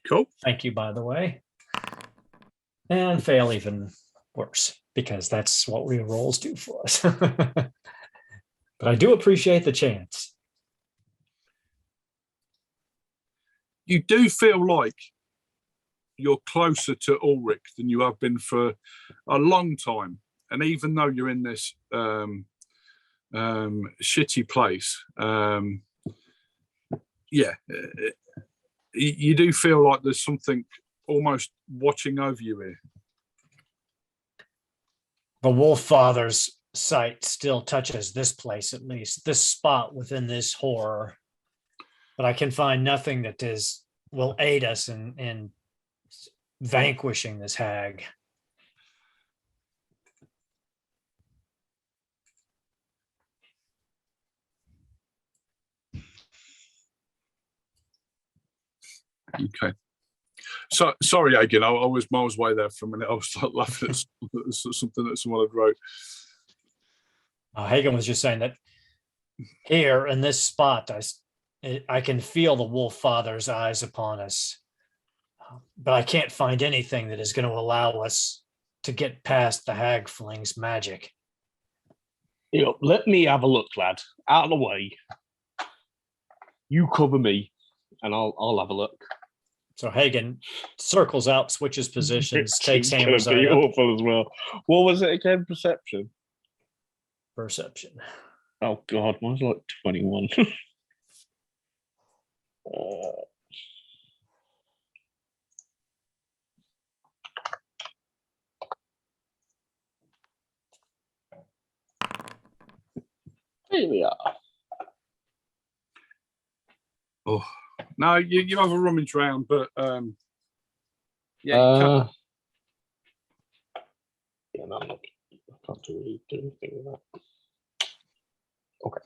S1: Cool.
S2: Thank you, by the way. And fail even worse, because that's what re-rolls do for us. But I do appreciate the chance.
S1: You do feel like you're closer to Ulrich than you have been for a long time. And even though you're in this shitty place, you do feel like there's something almost watching over you here.
S2: The Wolf Father's sight still touches this place, at least this spot within this horror. But I can find nothing that will aid us in vanquishing this hag.
S1: Okay. So sorry, again, I was miles away there for a minute. I was laughing at something that someone had wrote.
S2: Hagen was just saying that here in this spot, I can feel the Wolf Father's eyes upon us, but I can't find anything that is going to allow us to get past the hag fling's magic.
S3: Let me have a look, lad. Out of the way. You cover me, and I'll have a look.
S2: So Hagen circles out, switches positions, takes
S3: It's gonna
S2: Hammer's
S3: be
S2: eye up.
S3: awful as well. What was it again? Perception.
S2: Perception.
S3: Oh God, mine's like 21. Here we are.
S1: Oh, no, you have a rummage round, but yeah, you
S3: no, I'm not. I can't really do anything with that. Okay.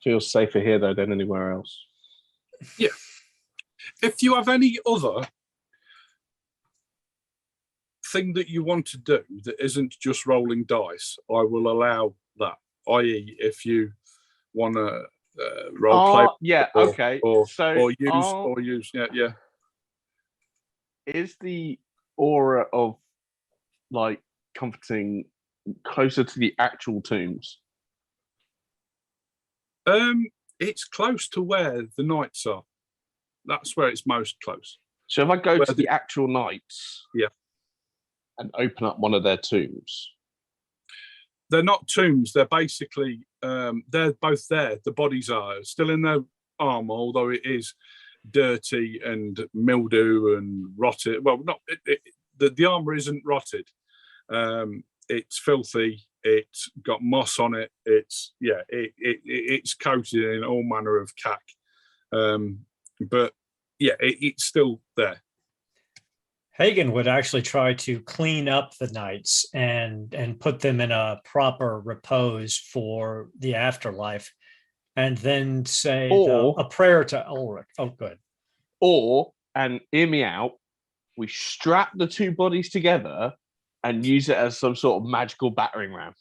S3: Feels safer here though than anywhere else.
S1: Yeah. If you have any other thing that you want to do that isn't just rolling dice, I will allow that. I.e., if you want to role play,
S3: yeah, okay.
S1: or
S3: So
S1: use, yeah.
S3: Is the aura of like comforting closer to the actual tombs?
S1: It's close to where the knights are. That's where it's most close.
S3: So if I go to the actual knights,
S1: yeah,
S3: and open up one of their tombs,
S1: they're not tombs. They're basically they're both there. The bodies are still in their armor, although it is dirty and mildew and rotted. Well, not the armor isn't rotted. It's filthy. It's got moss on it. It's it's coated in all manner of cack. But yeah, it's still there.
S2: Hagen would actually try to clean up the knights and put them in a proper repose for the afterlife, and then say a prayer to Ulrich. Oh, good.
S3: Or and hear me out, we strap the two bodies together and use it as some sort of magical battering ram.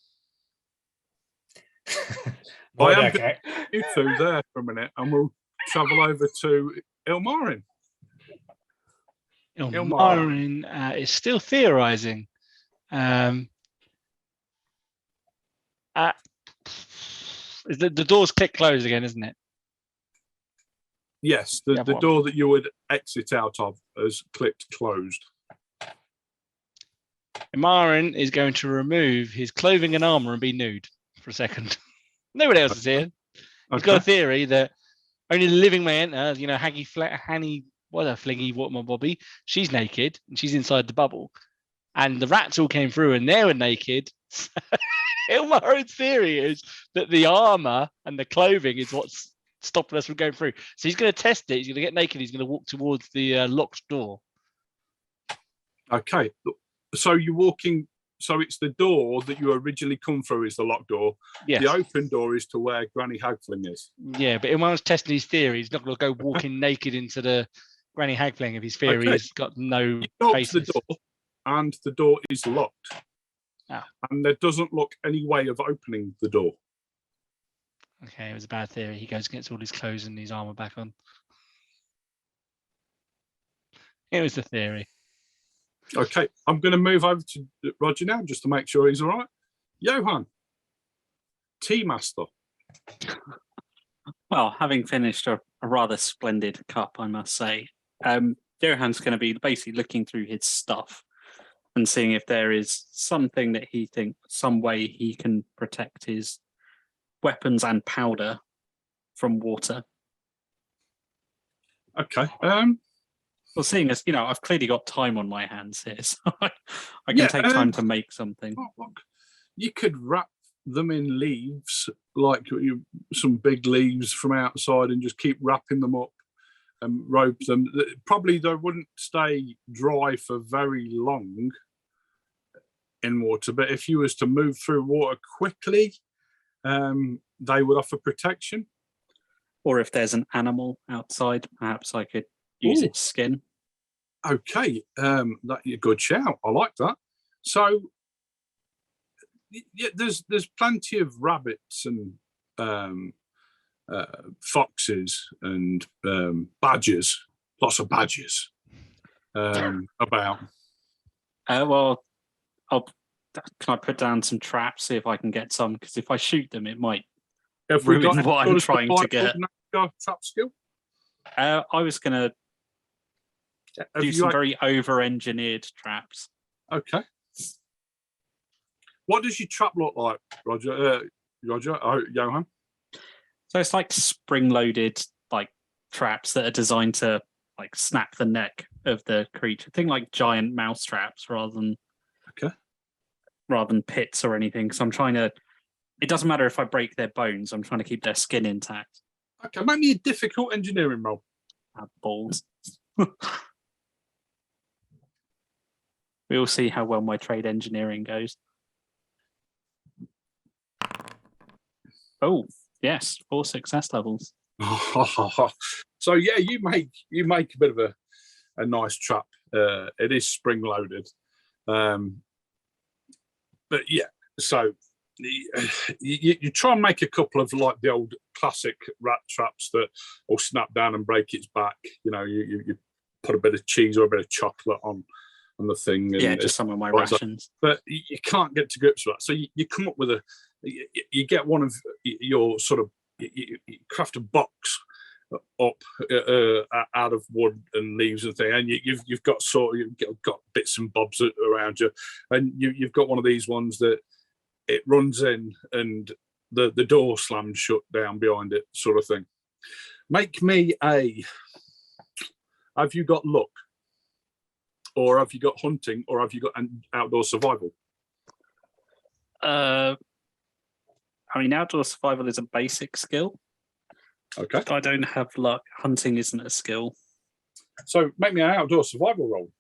S1: I am going you two there for a minute, and we'll travel over to Ilmarin.
S5: Ilmarin is still theorizing. The door's click closed again, isn't it?
S1: Yes, the door that you would exit out of has clicked closed.
S5: Ilmarin is going to remove his clothing and armor and be nude for a second. Nobody else is here. He's got a theory that only the living may enter. You know, Hanny, what a fliggy, what my Bobby. She's naked and she's inside the bubble, and the rats all came through and they were naked. Ilmarin's theory is that the armor and the clothing is what's stopping us from going through. So he's going to test it. He's going to get naked. He's going to walk towards the locked door.
S1: Okay, so you're walking. So it's the door that you originally come through is the locked door.
S5: Yes.
S1: The open door is to where Granny Hagfling is.
S5: Yeah, but Ilmarin's testing his theory. He's not going to go walking naked into the Granny Hagfling if his theory has got no basis.
S1: The door, and the door is locked.
S5: Ah.
S1: And there doesn't look any way of opening the door.
S5: Okay, it was a bad theory. He goes, gets all his clothes and his armor back on. It was the theory.
S1: Okay, I'm going to move over to Roger now just to make sure he's all right. Johan, tea master.
S4: Well, having finished a rather splendid cup, I must say, Johan's going to be basically looking through his stuff and seeing if there is something that he thinks, some way he can protect his weapons and powder from water.
S1: Okay.
S4: Well, seeing as, you know, I've clearly got time on my hands here, so I can take time to make something.
S1: Look, you could wrap them in leaves, like some big leaves from outside, and just keep wrapping them up and rope them. Probably they wouldn't stay dry for very long in water, but if you was to move through water quickly, they would offer protection.
S4: Or if there's an animal outside, perhaps I could use its skin.
S1: Okay, that's a good shout. I like that. So, yeah, there's plenty of rabbits and foxes and badgers, lots of badgers about.
S4: Well, can I put down some traps, see if I can get some? Because if I shoot them, it might ruin what I'm trying to get.
S1: Trap skill?
S4: I was going to do some very over-engineered traps.
S1: Okay. What does your trap look like, Roger? Johan?
S4: So it's like spring-loaded, like traps that are designed to like snap the neck of the creature. Think like giant mouse traps rather than pits or anything. So I'm trying to. It doesn't matter if I break their bones. I'm trying to keep their skin intact.
S1: Okay, make me a difficult engineering roll.
S4: Balls. We'll see how well my trade engineering goes. Oh, yes, 4 success levels.
S1: So yeah, you make a bit of a nice trap. It is spring loaded, but yeah. So you try and make a couple of like the old classic rat traps that will snap down and break its back. You know, you put a bit of cheese or a bit of chocolate on the thing.
S4: Yeah, just some of my rations.
S1: But you can't get to grips with that. So you come up with you get one of your sort of, you craft a box up out of wood and leaves and thing, and you've got got bits and bobs around you, and you've got one of these ones that it runs in and the door slams shut down behind it, sort of thing. Make me have you got luck? Or have you got hunting, or have you got an outdoor survival?
S4: I mean, outdoor survival is a basic skill.
S1: Okay.
S4: But I don't have luck. Hunting isn't a skill.
S1: So make me an outdoor survival roll.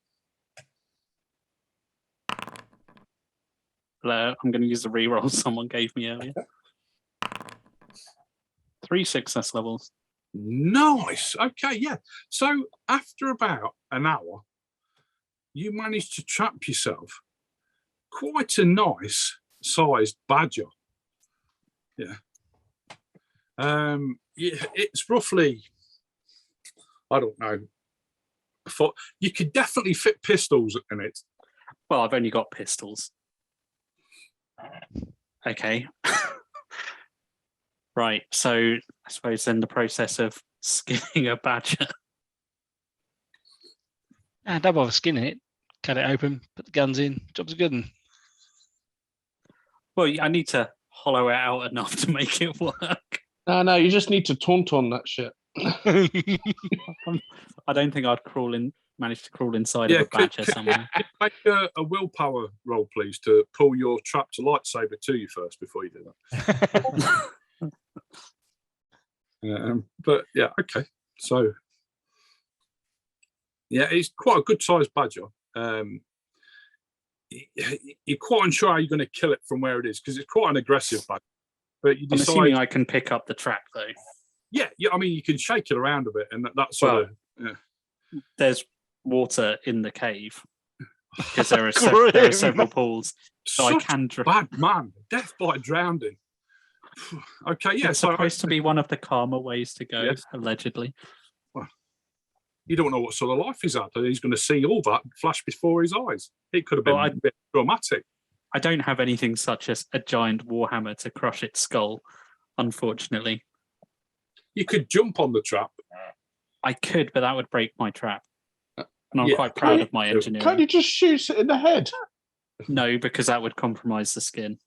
S4: I'm going to use the reroll someone gave me earlier. 3 success levels.
S1: Nice. Okay, yeah. So after about an hour, you managed to trap yourself quite a nice sized badger. Yeah. It's roughly, I don't know. You could definitely fit pistols in it.
S4: Well, I've only got pistols. Okay. Right. So I suppose then the process of skinning a badger.
S5: Don't bother skinning it. Cut it open, put the guns in. Job's a good one.
S4: Well, I need to hollow it out enough to make it work.
S3: No, you just need to taunt on that shit.
S4: I don't think I'd manage to crawl inside of a badger somewhere.
S1: Make a willpower roll, please, to pull your trapped lightsaber to you first before you do that. But yeah, okay. So yeah, it's quite a good sized badger. You're quite unsure how you're going to kill it from where it is because it's quite an aggressive badger. But you decide,
S4: I'm assuming I can pick up the trap though.
S1: Yeah. I mean, you can shake it around a bit, and that's sort of. Yeah.
S4: There's water in the cave because there are several pools, so I can.
S1: Bad man, death by drowning. Okay, yeah.
S4: It's supposed to be one of the calmer ways to go,
S1: yes.
S4: Allegedly.
S1: Well, you don't know what sort of life he's had. He's going to see all that flash before his eyes. It could have been a bit dramatic.
S4: I don't have anything such as a giant warhammer to crush its skull, unfortunately.
S1: You could jump on the trap.
S4: I could, but that would break my trap. And I'm quite proud of my engineering.
S3: Can't you just shoot it in the head?
S4: No, because that would compromise the skin.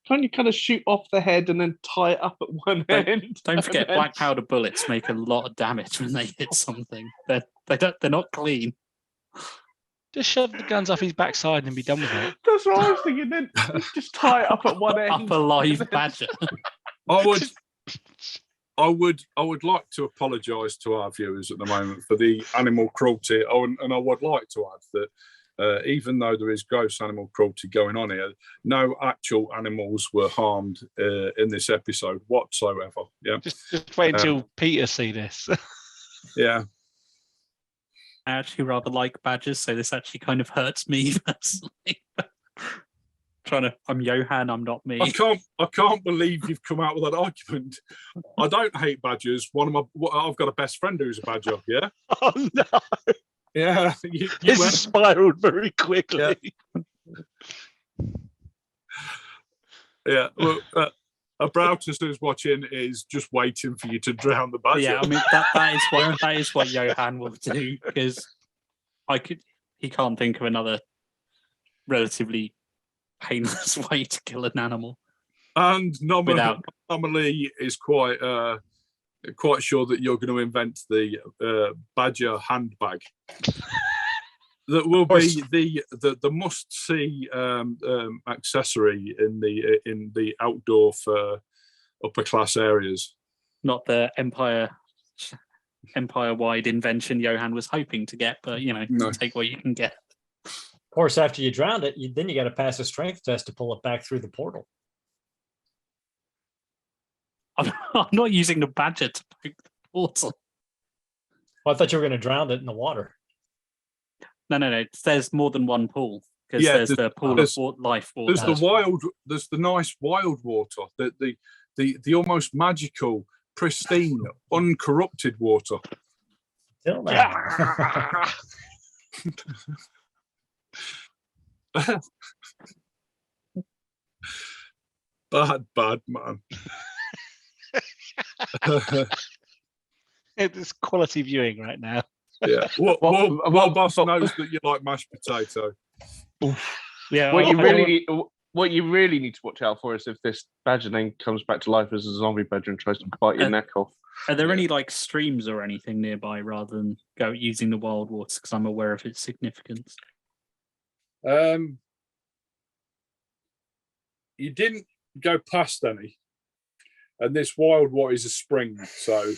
S3: Can't you kind of shoot off the head and then tie it up at one end?
S4: Don't forget, black powder bullets make a lot of damage when they hit something. They're not clean.
S5: Just shove the guns up his backside and be done with it.
S3: That's what I was thinking. Then just tie it up at one end.
S4: Up a live badger.
S1: I would like to apologise to our viewers at the moment for the animal cruelty, and I would like to add that even though there is gross animal cruelty going on here, no actual animals were harmed in this episode whatsoever. Yeah,
S5: just wait until Peter see this.
S1: Yeah.
S4: I actually rather like badgers, so this actually kind of hurts me personally. I'm Johan, I'm not me.
S1: I can't believe you've come out with that argument. I don't hate badgers. I've got a best friend who's a badger. Yeah.
S5: Oh no.
S1: Yeah.
S5: This has spiraled very quickly.
S1: Yeah. Well, Abrautus who's watching is just waiting for you to drown the badger.
S4: Yeah, I mean that is what Johan will do because he can't think of another relatively painless way to kill an animal.
S1: And Nominally is quite sure that you're going to invent the badger handbag. That will be the must see accessory in the outdoor for upper class areas.
S4: Not the empire wide invention Johan was hoping to get, but no. Take what you can get.
S2: Of course, after you drowned it, then you got to pass a strength test to pull it back through the portal.
S4: I'm not using the badger to break the portal.
S1: Oh,
S2: Well, I thought you were going to drown it in the water.
S4: No. There's more than one pool because there's the pool of life water.
S1: There's the nice wild water, the almost magical, pristine, uncorrupted water.
S2: Till now.
S1: Bad man.
S5: It's quality viewing right now.
S1: Yeah. Well, boss knows that you like mashed potato.
S4: Yeah.
S3: What you really need to watch out for is if this badger then comes back to life as a zombie badger and tries to bite your neck off.
S4: Are there any streams or anything nearby rather than using the wild water? Because I'm aware of its significance.
S1: You didn't go past any, and this wild water is a spring, so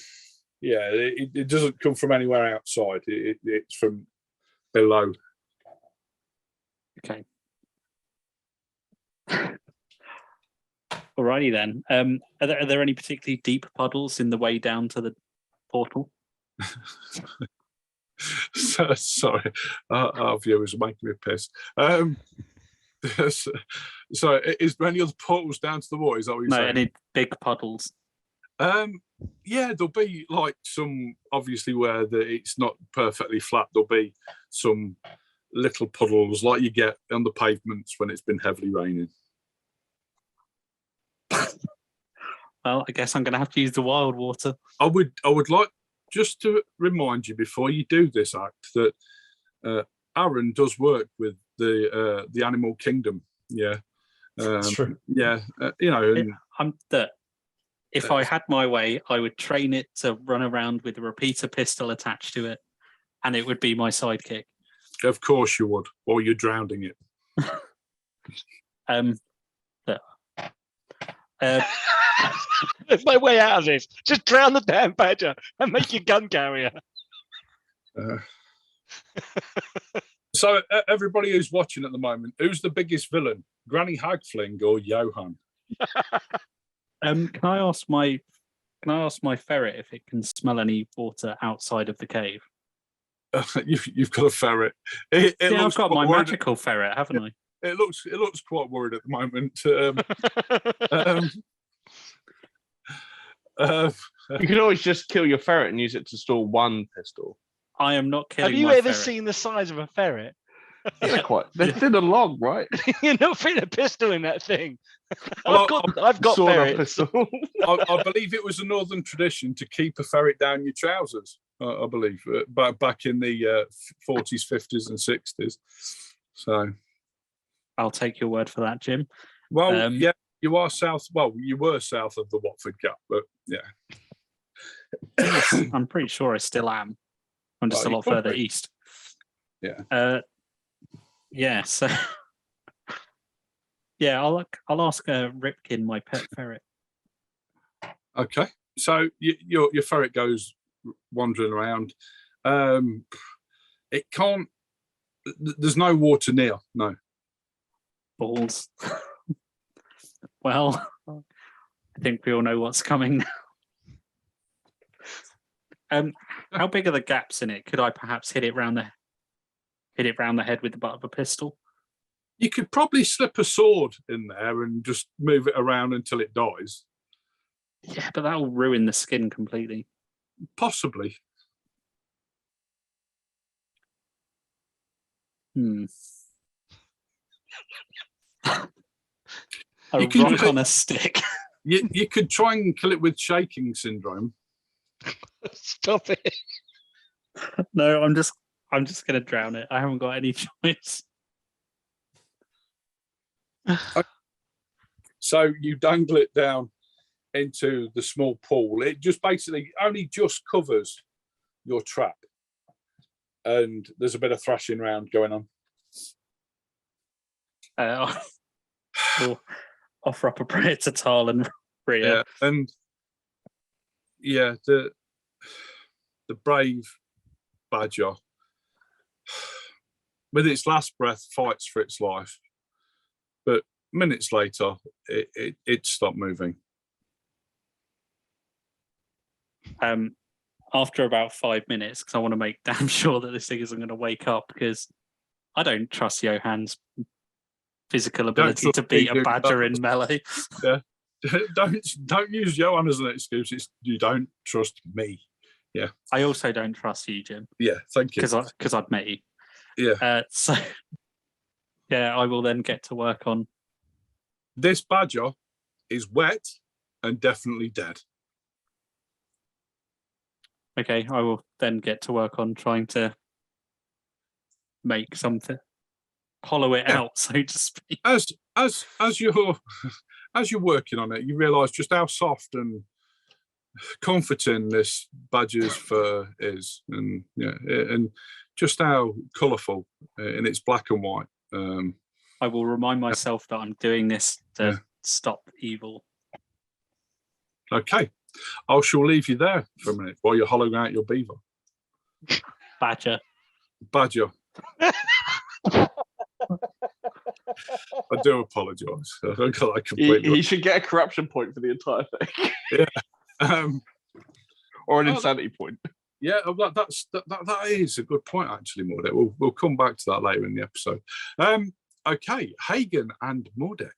S1: yeah, it doesn't come from anywhere outside. It's from below.
S4: Okay. Alrighty then. Are there any particularly deep puddles in the way down to the portal?
S1: Sorry, our viewers are making me pissed. So, is there any other portals down to the water? Is that what you're
S4: No,
S1: saying?
S4: any big puddles?
S1: Yeah, there'll be like some, obviously, where it's not perfectly flat. There'll be some little puddles like you get on the pavements when it's been heavily raining.
S4: Well, I guess I'm going to have to use the wild water.
S1: I would like just to remind you before you do this act that Aaron does work with the animal kingdom. Yeah,
S2: That's true.
S1: yeah, you know. And,
S4: If I had my way, I would train it to run around with a repeater pistol attached to it, and it would be my sidekick.
S1: Of course you would, or you're drowning it.
S5: There's no way out of this. Just drown the damn badger and make your gun carrier.
S1: So everybody who's watching at the moment, who's the biggest villain, Granny Hagfling or Johan?
S4: Can I ask my ferret if it can smell any water outside of the cave?
S1: You've got a ferret.
S4: I've got my magical ferret, haven't I?
S1: It looks quite worried at the moment.
S3: You could always just kill your ferret and use it to store one pistol.
S4: I am not killing.
S5: Have you
S4: my
S5: ever
S4: ferret.
S5: seen the size of a ferret?
S3: They're thin and long, right?
S5: You're not fitting a pistol in that thing.
S1: Well,
S5: I've got
S3: Sword or
S5: ferrets.
S3: pistol.
S1: I believe it was a northern tradition to keep a ferret down your trousers. I believe back in the 40s, 50s, and 60s. So,
S4: I'll take your word for that, Jim.
S1: well, yeah, you are south. Well, you were south of the Watford Gap, but yeah,
S4: I'm pretty sure I still am. I'm just
S1: Well,
S4: a
S1: you
S4: lot
S1: could
S4: further
S1: be.
S4: east.
S1: Yeah.
S4: Yeah. So, yeah, I'll ask Ripkin, my pet ferret.
S1: Okay. So your ferret goes wandering around. It can't. There's no water near. No.
S4: Balls. Well, I think we all know what's coming now. How big are the gaps in it? Could I perhaps hit it round the head with the butt of a pistol?
S1: You could probably slip a sword in there and just move it around until it dies.
S4: Yeah, but that will ruin the skin completely.
S1: Possibly.
S4: A
S1: You can
S4: rock
S1: do it.
S4: on a stick.
S1: You could try and kill it with shaking syndrome.
S5: Stop it.
S4: No, I'm just gonna drown it. I haven't got any choice.
S1: So you dangle it down into the small pool. It just basically only just covers your trap. And there's a bit of thrashing around going on.
S4: We'll offer up a prayer to Tal and Bria.
S1: Yeah, and yeah, the brave badger, with its last breath, fights for its life. But minutes later, it stopped moving.
S4: After about 5 minutes, because I want to make damn sure that this thing isn't going to wake up, because I don't trust Johan's physical ability to beat a badger in melee.
S1: Yeah, don't use Johan as an excuse. It's you don't trust me. Yeah,
S4: I also don't trust you, Jim.
S1: Yeah, thank you.
S4: Because I've met you.
S1: Yeah.
S4: So yeah, I will then get to work on.
S1: This badger is wet and definitely dead.
S4: Okay, I will then get to work on trying to make something, hollow it out, so to speak.
S1: As you're working on it, you realise just how soft and comforting this badger's fur is, and yeah, and just how colourful, and it's black and white.
S4: I will remind myself that I'm doing this to stop evil.
S1: Okay, I shall leave you there for a minute while you're hollowing out your beaver.
S4: Badger.
S1: I do apologise. I got that completely.
S3: He should get a corruption point for the entire thing.
S1: Yeah.
S3: Or an insanity point.
S1: Yeah, that is a good point, actually, Mordek. We'll come back to that later in the episode. Okay, Hagen and Mordek.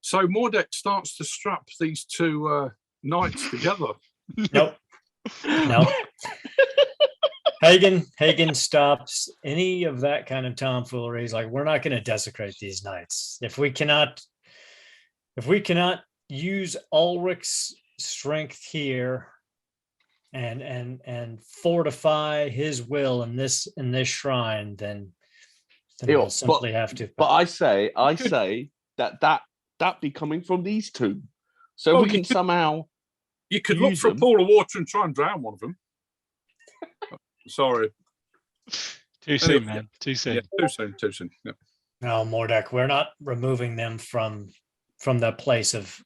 S1: So Mordek starts to strap these two knights together.
S2: Nope. No. Hagen stops any of that kind of tomfoolery. He's like, we're not going to desecrate these knights. If we cannot use Ulrich's strength here and fortify his will in this shrine, then we'll simply have to.
S3: But I say that be coming from these two. So we can somehow.
S1: You could look for a pool of water and try and drown one of them. Sorry.
S5: Too soon, man. Too soon.
S1: Yeah, too soon. Yeah.
S2: No, Mordek, we're not removing them from the place of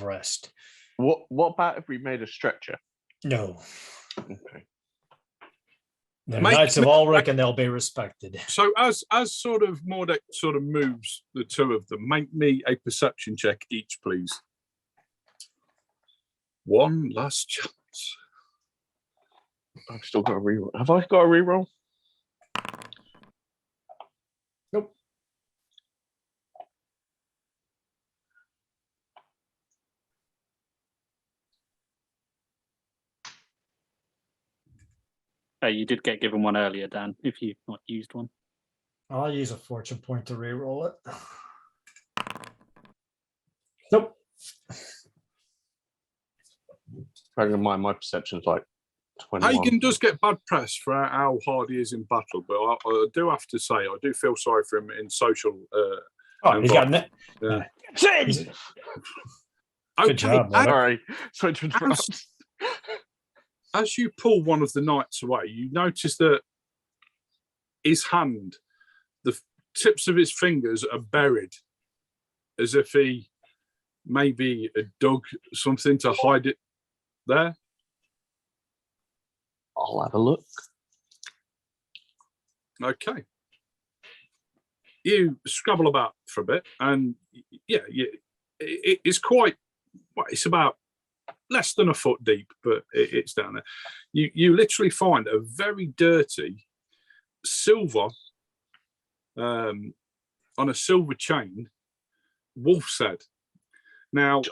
S2: rest.
S3: What about if we made a stretcher?
S2: No.
S3: Okay.
S2: They're Knights of Ulrich, and they'll be respected.
S1: So as sort of Mordek sort of moves the two of them, make me a perception check each, please. One last chance.
S3: I've still got a reroll. Have I got a reroll?
S2: Nope.
S4: You did get given one earlier, Dan, if you've not used one.
S2: I'll use a fortune point to reroll it. Nope.
S3: Bearing in mind, my perception's like 21.
S1: Hagen does get bad press for how hard he is in battle, but I do have to say, I do feel sorry for him in social.
S2: He's got net.
S1: Yeah.
S2: Good job.
S3: Sorry to interrupt.
S1: As you pull one of the knights away, you notice that his hand, the tips of his fingers are buried, as if he maybe dug something to hide it there.
S3: I'll have a look.
S1: Okay. You scrabble about for a bit, and it's quite. Well, it's about less than a foot deep, but it's down there. You literally find a very dirty silver on a silver chain wolf's head. Now,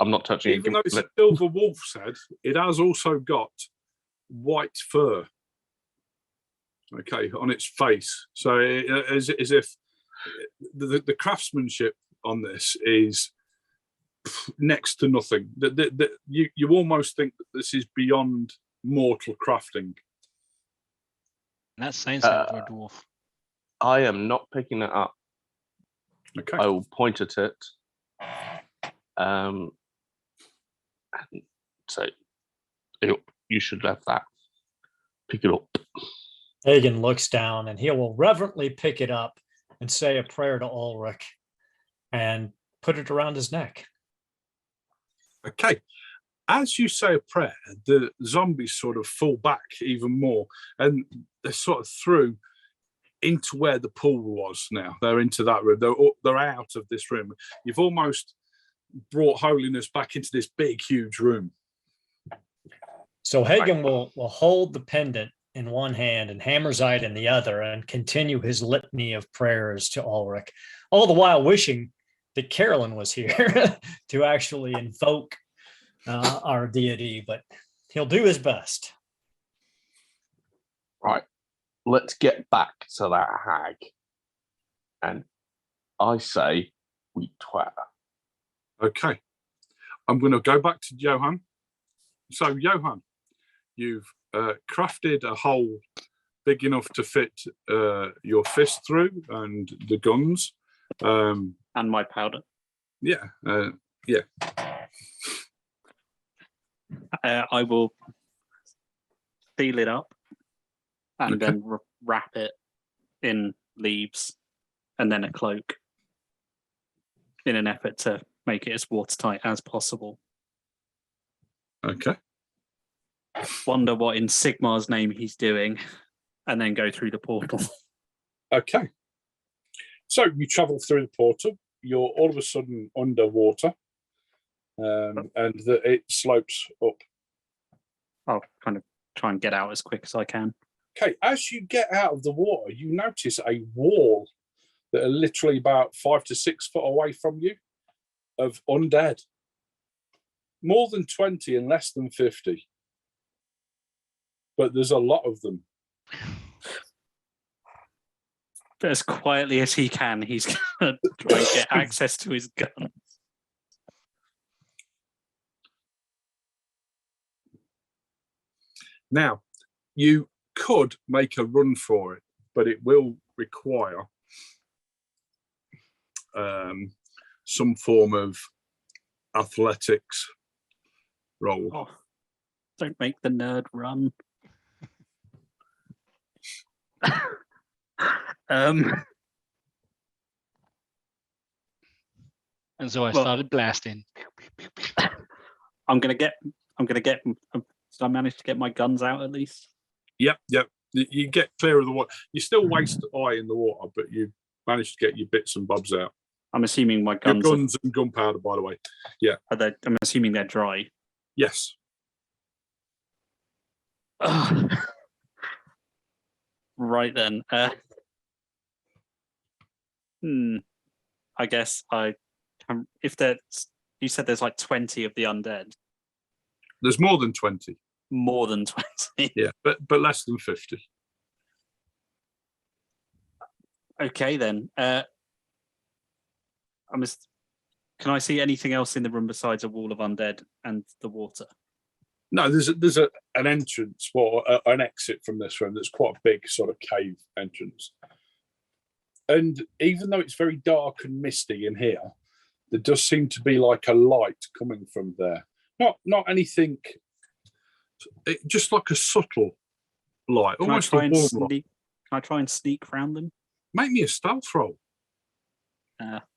S3: I'm not touching
S1: even though it's a silver wolf's head, it has also got white fur. Okay, on its face. So as if the craftsmanship on this is next to nothing. You almost think that this is beyond mortal crafting.
S5: That's saying something for a dwarf.
S3: I am not picking it up.
S1: Okay.
S3: I will point at it. And say, you should have that. Pick it up.
S2: Hagen looks down, and he will reverently pick it up and say a prayer to Ulrich and put it around his neck.
S1: Okay. As you say a prayer, the zombies sort of fall back even more, and they're sort of through into where the pool was now. They're into that room. They're out of this room. You've almost brought holiness back into this big, huge room.
S2: So Hagen will hold the pendant in one hand and Hammerzite in the other and continue his litany of prayers to Ulrich, all the while wishing that Carolyn was here to actually invoke our deity, but he'll do his best.
S3: Right. Let's get back to that hag. And I say we twat her.
S1: Okay. I'm going to go back to Johan. So, Johan, you've crafted a hole big enough to fit your fist through and the guns.
S4: And my powder.
S1: Yeah.
S4: I will seal it up and then wrap it in leaves and then a cloak in an effort to make it as watertight as possible.
S1: Okay.
S4: Wonder what in Sigmar's name he's doing and then go through the portal.
S1: Okay. So you travel through the portal. You're all of a sudden underwater, and it slopes up.
S4: I'll kind of try and get out as quick as I can.
S1: Okay, as you get out of the water, you notice a wall that are literally about 5 to 6 foot away from you of undead. More than 20 and less than 50. But there's a lot of them.
S4: But as quietly as he can, he's going to try and get access to his gun.
S1: Now, you could make a run for it, but it will require some form of athletics roll.
S4: Oh, don't make the nerd run.
S5: And so I started blasting.
S4: I'm gonna get. So I managed to get my guns out at least.
S1: Yep. You get clear of the water. You still waste eye in the water, but you managed to get your bits and bobs out.
S4: I'm assuming my
S1: Your
S4: guns.
S1: guns and gunpowder, by the way. Yeah.
S4: I'm assuming they're dry.
S1: Yes.
S4: Right then. I guess if you said there's like 20 of the undead.
S1: There's more than 20.
S4: More than 20.
S1: Yeah, but less than 50.
S4: Okay then. Can I see anything else in the room besides a wall of undead and the water?
S1: No, there's an entrance or an exit from this room that's quite a big sort of cave entrance. And even though it's very dark and misty in here, there does seem to be like a light coming from there. Not anything, just like a subtle light, almost a warm light.
S4: Can I try and sneak round them?
S1: Make me a stealth roll.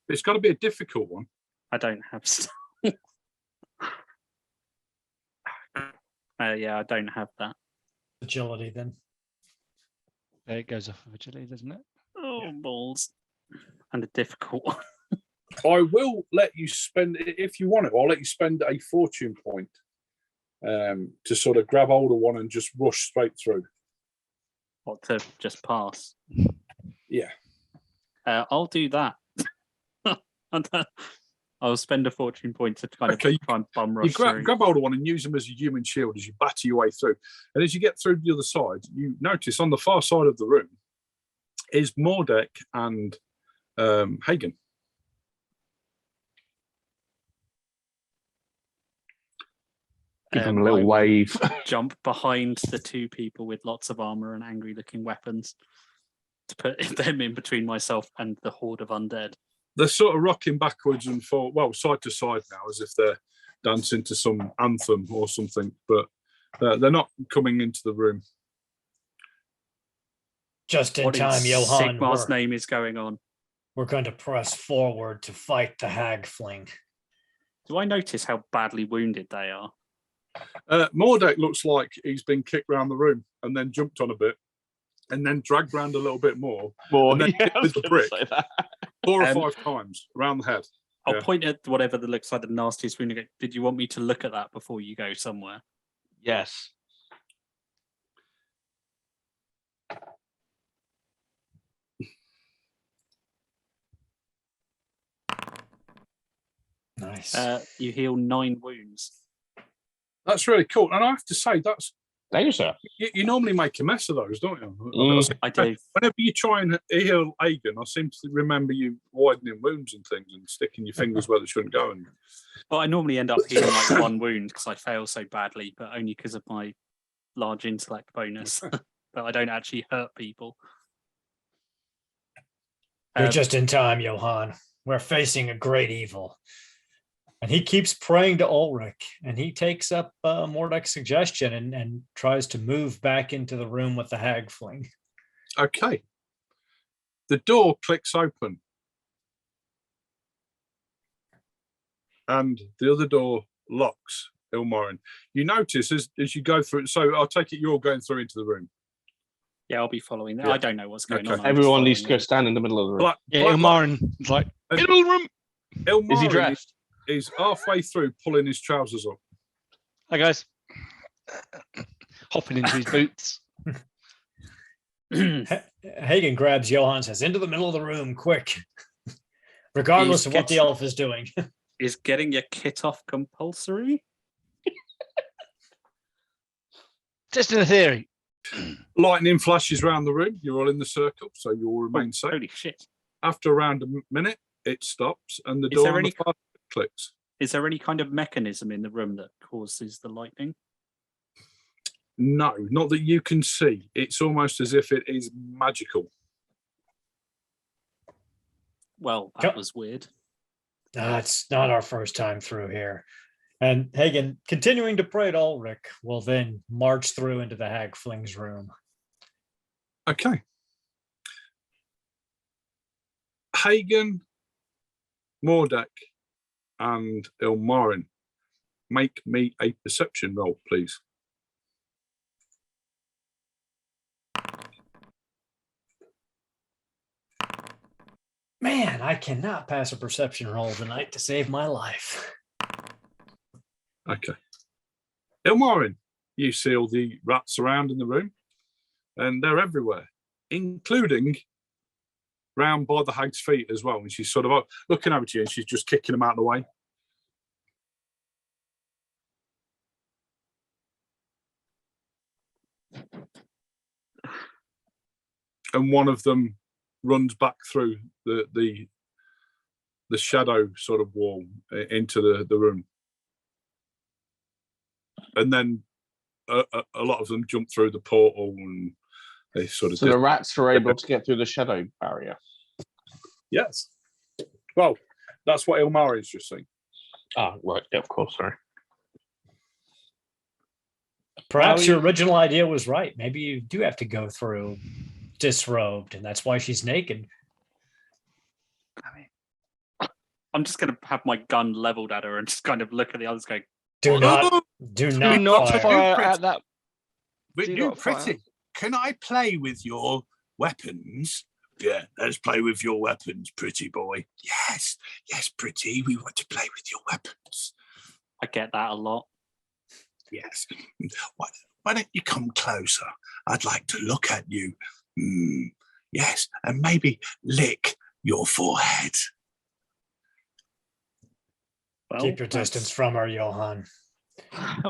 S1: It's got to be a difficult one.
S4: I don't have stealth. Yeah, I don't have that.
S2: Agility then.
S5: There it goes off of agility, doesn't it?
S4: Oh, balls. And a difficult one.
S1: I will let you spend, if you want it, I'll let you spend a fortune point to sort of grab hold of one and just rush straight through.
S4: What, to just pass?
S1: Yeah.
S4: I'll do that. I'll spend a fortune point to kind of try and bum rush
S1: you
S4: through.
S1: grab hold of one and use them as a human shield as you batter your way through. And as you get through the other side, you notice on the far side of the room is Mordek and Hagen.
S3: Give them a little wave.
S4: Jump behind the two people with lots of armor and angry-looking weapons to put them in between myself and the horde of undead.
S1: They're sort of rocking backwards and forward, well, side to side now, as if they're dancing to some anthem or something, but they're not coming into the room.
S2: Just in
S4: What
S2: time,
S4: in
S2: Johan.
S4: Sigmar's name is going on?
S2: We're going to press forward to fight the hag fling.
S4: Do I notice how badly wounded they are?
S1: Mordek looks like he's been kicked around the room and then jumped on a bit and then dragged around a little bit more. And then hit with the brick 4 or 5 times around the head.
S4: I'll point at whatever that looks like the nastiest wound. Did you want me to look at that before you go somewhere?
S5: Yes.
S2: Nice.
S4: You heal 9 wounds.
S1: That's really cool. And I have to say,
S3: Thank you, sir.
S1: you normally make a mess of those, don't you?
S4: I do.
S1: Whenever you try and heal Hagen, I seem to remember you widening wounds and things and sticking your fingers where they shouldn't go.
S4: But I normally end up healing like 1 wound because I fail so badly, but only because of my large intellect bonus. But I don't actually hurt people.
S2: You're just in time, Johan. We're facing a great evil. And he keeps praying to Ulrich, and he takes up Mordek's suggestion and tries to move back into the room with the hag fling.
S1: Okay. The door clicks open. And the other door locks, Ilmarin. You notice as you go through, so I'll take it you're going through into the room.
S4: Yeah, I'll be following that.
S1: Yeah.
S4: I don't know what's going
S1: Okay.
S4: on. I'm just
S3: Everyone needs to go
S4: following
S3: stand in the middle of the room.
S5: Yeah,
S1: Black-
S5: Ilmarin is like,
S1: And-
S5: middle room.
S1: Ilmarin
S3: Is he dressed?
S1: He's halfway through pulling his trousers up.
S5: Hi guys. Hopping into his boots.
S2: Hagen grabs Johan and says, into the middle of the room, quick. Regardless of what the elf is doing.
S4: Is getting your kit off compulsory?
S5: Testing a theory.
S1: Lightning flashes around the room. You're all in the circle, so you'll remain safe.
S4: Holy shit.
S1: After around a minute, it stops and the
S4: Is
S1: door
S4: there
S1: on
S4: any-
S1: the far side clicks.
S4: Is there any kind of mechanism in the room that causes the lightning?
S1: No, not that you can see. It's almost as if it is magical.
S4: Well, that
S2: Yep.
S4: was weird.
S2: It's not our first time through here. And Hagen, continuing to pray to Ulrich, will then march through into the Hagfling's room.
S1: Okay. Hagen, Mordek, and Ilmarin, make me a perception roll, please.
S2: Man, I cannot pass a perception roll tonight to save my life.
S1: Okay. Ilmarin, you see all the rats around in the room, and they're everywhere, including round by the hag's feet as well. And she's sort of looking over to you and she's just kicking them out of the way. And one of them runs back through the shadow sort of wall into the room. And then a lot of them jump through the portal and they sort of...
S3: So the rats are able to get through the shadow barrier.
S1: Yes. Well, that's what Ilmari is just saying.
S3: Ah, right. Yeah, of course. Sorry.
S2: Perhaps your original idea was right. Maybe you do have to go through disrobed, and that's why she's naked.
S4: I mean, I'm just going to have my gun leveled at her and just kind of look at the others going,
S2: Do not
S5: fire at that.
S1: But
S5: Do
S1: you
S5: not fire.
S1: pretty, can I play with your weapons? Yeah, let's play with your weapons, pretty boy. Yes, pretty. We want to play with your weapons.
S4: I get that a lot.
S1: Yes. Why don't you come closer? I'd like to look at you. Yes, and maybe lick your forehead.
S4: Well,
S2: Keep your distance from her, Johan.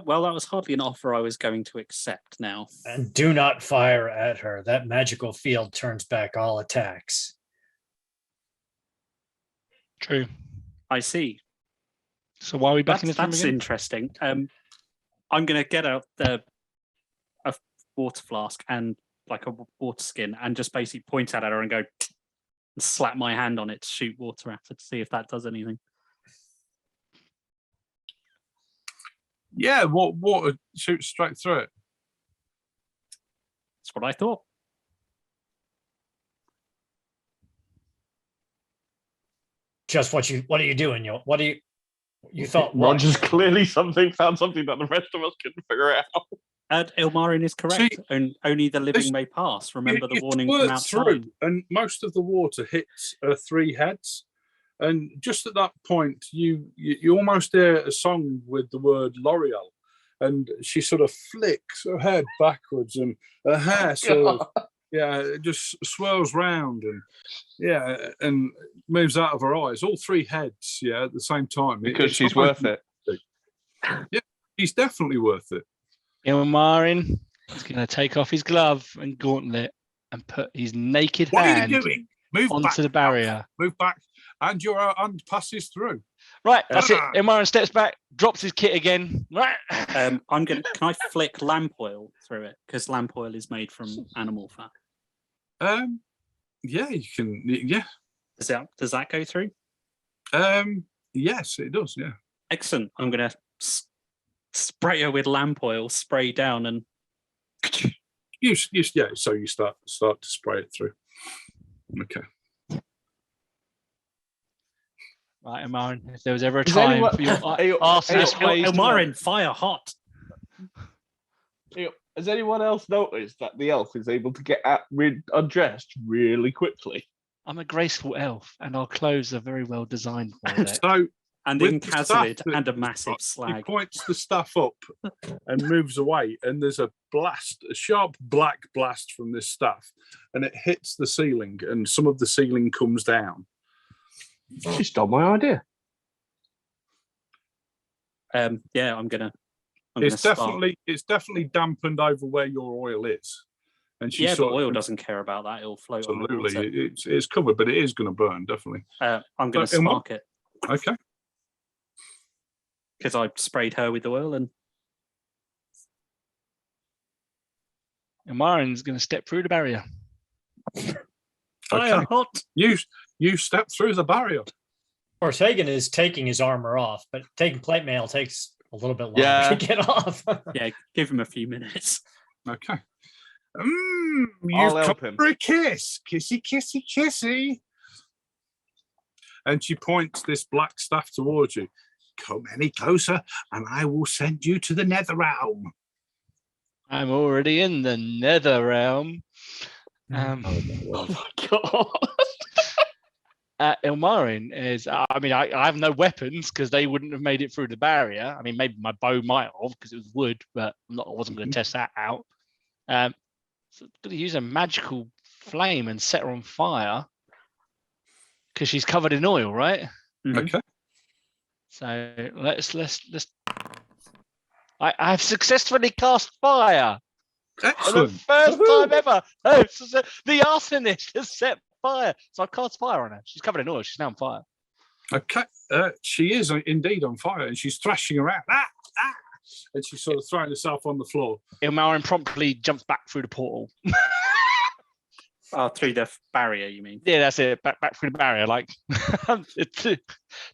S4: Well, that was hardly an offer I was going to accept now.
S2: And do not fire at her. That magical field turns back all attacks.
S5: True.
S4: I see.
S5: So why are we back in this room
S4: That's
S5: again?
S4: interesting. I'm going to get out a water flask and like a water skin and just basically point at her and go and slap my hand on it to shoot water at her to see if that does anything.
S1: Yeah, water shoots straight through it.
S4: That's what I thought.
S2: Just what are you doing? What do you thought? What?
S3: Roger's clearly found something that the rest of us couldn't figure out.
S4: And Ilmarin is correct. Only the living may pass. Remember the warning from outside.
S1: And most of the water hits 3 heads. And just at that point, you almost hear a song with the word L'Oreal. And she sort of flicks her head backwards and her hair sort of, it just swirls round and moves out of her eyes. All 3 heads, at the same time.
S3: Because
S1: It's
S3: she's
S1: almost-
S3: worth it.
S1: Yeah, he's definitely worth it.
S5: Ilmarin is going to take off his glove and gauntlet and put his naked
S1: What are
S5: hand
S1: you doing? Move
S5: onto
S1: back.
S5: the barrier.
S1: Move back. And your hand passes through.
S5: Right, that's it.
S1: Ah.
S5: Ilmarin steps back, drops his kit again. Right.
S4: Can I flick lamp oil through it? Because lamp oil is made from animal fat.
S1: Yeah, you can. Yeah.
S4: Does that go through?
S1: Yes, it does. Yeah.
S4: Excellent. I'm going to spray her with lamp oil, spray down, and
S1: So you start to spray it through. Okay.
S5: Right, Ilmarin, if there was ever a
S3: Is
S5: time
S3: anyone-
S5: for your
S3: Are you-
S5: arsonist
S3: are you-
S5: ways to
S4: Ilmarin, fire hot.
S3: Has anyone else noticed that the elf is able to get undressed really quickly?
S5: I'm a graceful elf, and our clothes are very well designed for that.
S1: So,
S4: And
S1: with
S4: in
S1: the staff
S4: Casalid
S1: that
S4: and a
S1: he's
S4: massive
S1: got,
S4: slag.
S1: he points the staff up and moves away, and there's a blast, a sharp black blast from this staff, and it hits the ceiling, and some of the ceiling comes down.
S3: She stole my idea.
S4: Yeah, I'm gonna
S1: It's
S4: start.
S1: definitely dampened over where your oil is, and she
S4: Yeah, but
S1: sort
S4: oil
S1: of,
S4: doesn't care about that. It'll float on the water.
S1: absolutely it's covered, but it is going to burn definitely.
S4: I'm gonna
S1: So,
S4: spark it
S1: Okay.
S4: because I sprayed her with oil and
S5: Ilmarin's going to step through the barrier.
S4: fire hot.
S1: You step through the barrier.
S2: Of course, Hagen is taking his armor off, but taking plate mail takes a little bit longer
S3: Yeah.
S2: to get off.
S4: Yeah, give him a few minutes.
S1: Okay.
S3: I'll
S1: You've
S3: help
S1: come
S3: him.
S1: for a kiss. Kissy, kissy, kissy. And she points this black staff towards you. Come any closer, and I will send you to the nether realm.
S5: I'm already in the nether realm.
S3: Oh
S5: my god. Ilmarin is, I mean, I have no weapons because they wouldn't have made it through the barrier. I mean, maybe my bow might have because it was wood, but I wasn't going to test that out. So I'm going to use a magical flame and set her on fire because she's covered in oil, right?
S4: Mhm.
S1: Okay.
S5: So let's. I've successfully cast fire. For the
S1: Excellent.
S5: first
S1: Woohoo.
S5: time ever. Oh, the arsonist has set fire. So I cast fire on her. She's covered in oil. She's now on fire.
S1: Okay. She is indeed on fire, and she's thrashing around. And she's sort of throwing herself on the floor.
S5: Ilmarin promptly jumps back through the portal.
S4: Oh, through the barrier, you mean?
S5: Yeah, that's it. Back through the barrier. Like,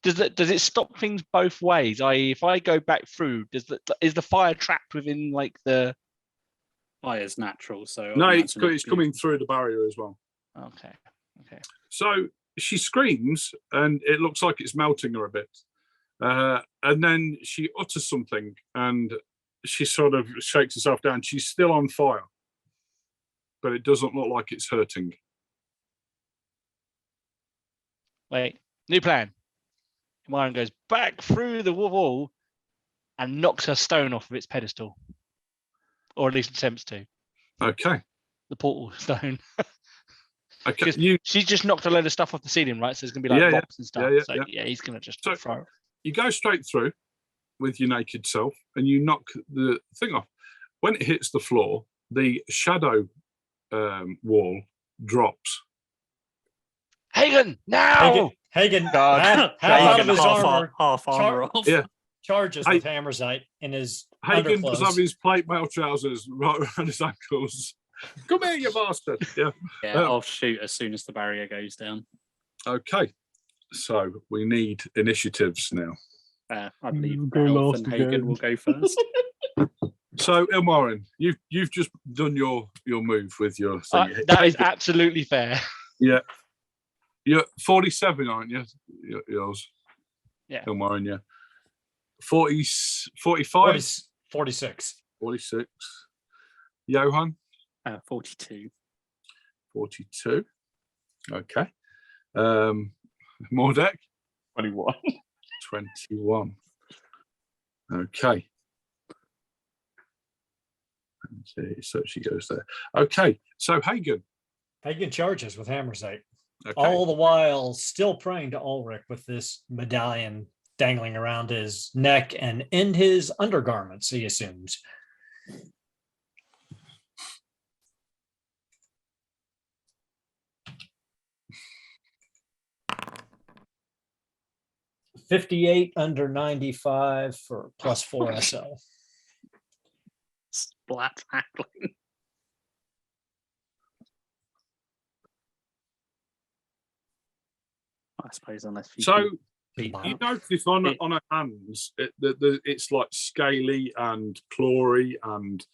S5: does it stop things both ways? I.e., if I go back through, is the fire trapped within like the?
S4: Fire's natural, so
S1: No,
S4: I
S1: it's
S4: imagine it'd be-
S1: coming through the barrier as well.
S5: Okay.
S1: So she screams, and it looks like it's melting her a bit. And then she utters something, and she sort of shakes herself down. She's still on fire, but it doesn't look like it's hurting.
S5: Wait. New plan. Ilmarin goes back through the wall and knocks her stone off of its pedestal, or at least attempts to.
S1: Okay.
S5: The portal stone.
S1: Okay.
S5: Because she's just knocked a load of stuff off the ceiling, right? So there's gonna be like
S1: Yeah,
S5: rocks and stuff.
S1: yeah,
S5: so
S1: yeah.
S5: he's gonna just
S1: So-
S5: throw.
S1: You go straight through with your naked self, and you knock the thing off. When it hits the floor, the shadow wall drops.
S5: Hagen, now!
S2: Hagen
S3: God.
S2: half
S4: Hagen
S2: out of his armor,
S4: half armor off.
S1: Yeah.
S2: charges
S1: Hey-
S2: with Hammersite in his
S1: Hagen does have
S2: underclothes.
S1: his plate mail trousers right around his ankles. Come here, you bastard. Yeah.
S4: Yeah, I'll shoot as soon as the barrier goes down.
S1: Okay. So we need initiatives now.
S4: I believe
S3: Go
S4: Elf
S3: last
S4: and Hagen
S3: again.
S4: will go first.
S1: So Ilmarin, you've just done your move with your thing.
S5: That is absolutely fair.
S1: Yeah. You're 47, aren't you? Yours.
S5: Yeah.
S1: Ilmarin, yeah. 40, 45?
S2: 46.
S1: 46. Johan?
S4: 42.
S1: 42. Okay. Mordek?
S3: 21.
S1: 21. Okay. Let's see. So she goes there. Okay. So Hagen.
S2: Hagen charges with Hammersite.
S1: Okay.
S2: All the while still praying to Ulrich with this medallion dangling around his neck and in his undergarments, he assumes. $58 under 95 for +4 SL.
S4: Splat tackling. I suppose unless you
S1: So
S4: can-
S1: you notice on her hands, it's like scaly and clawy and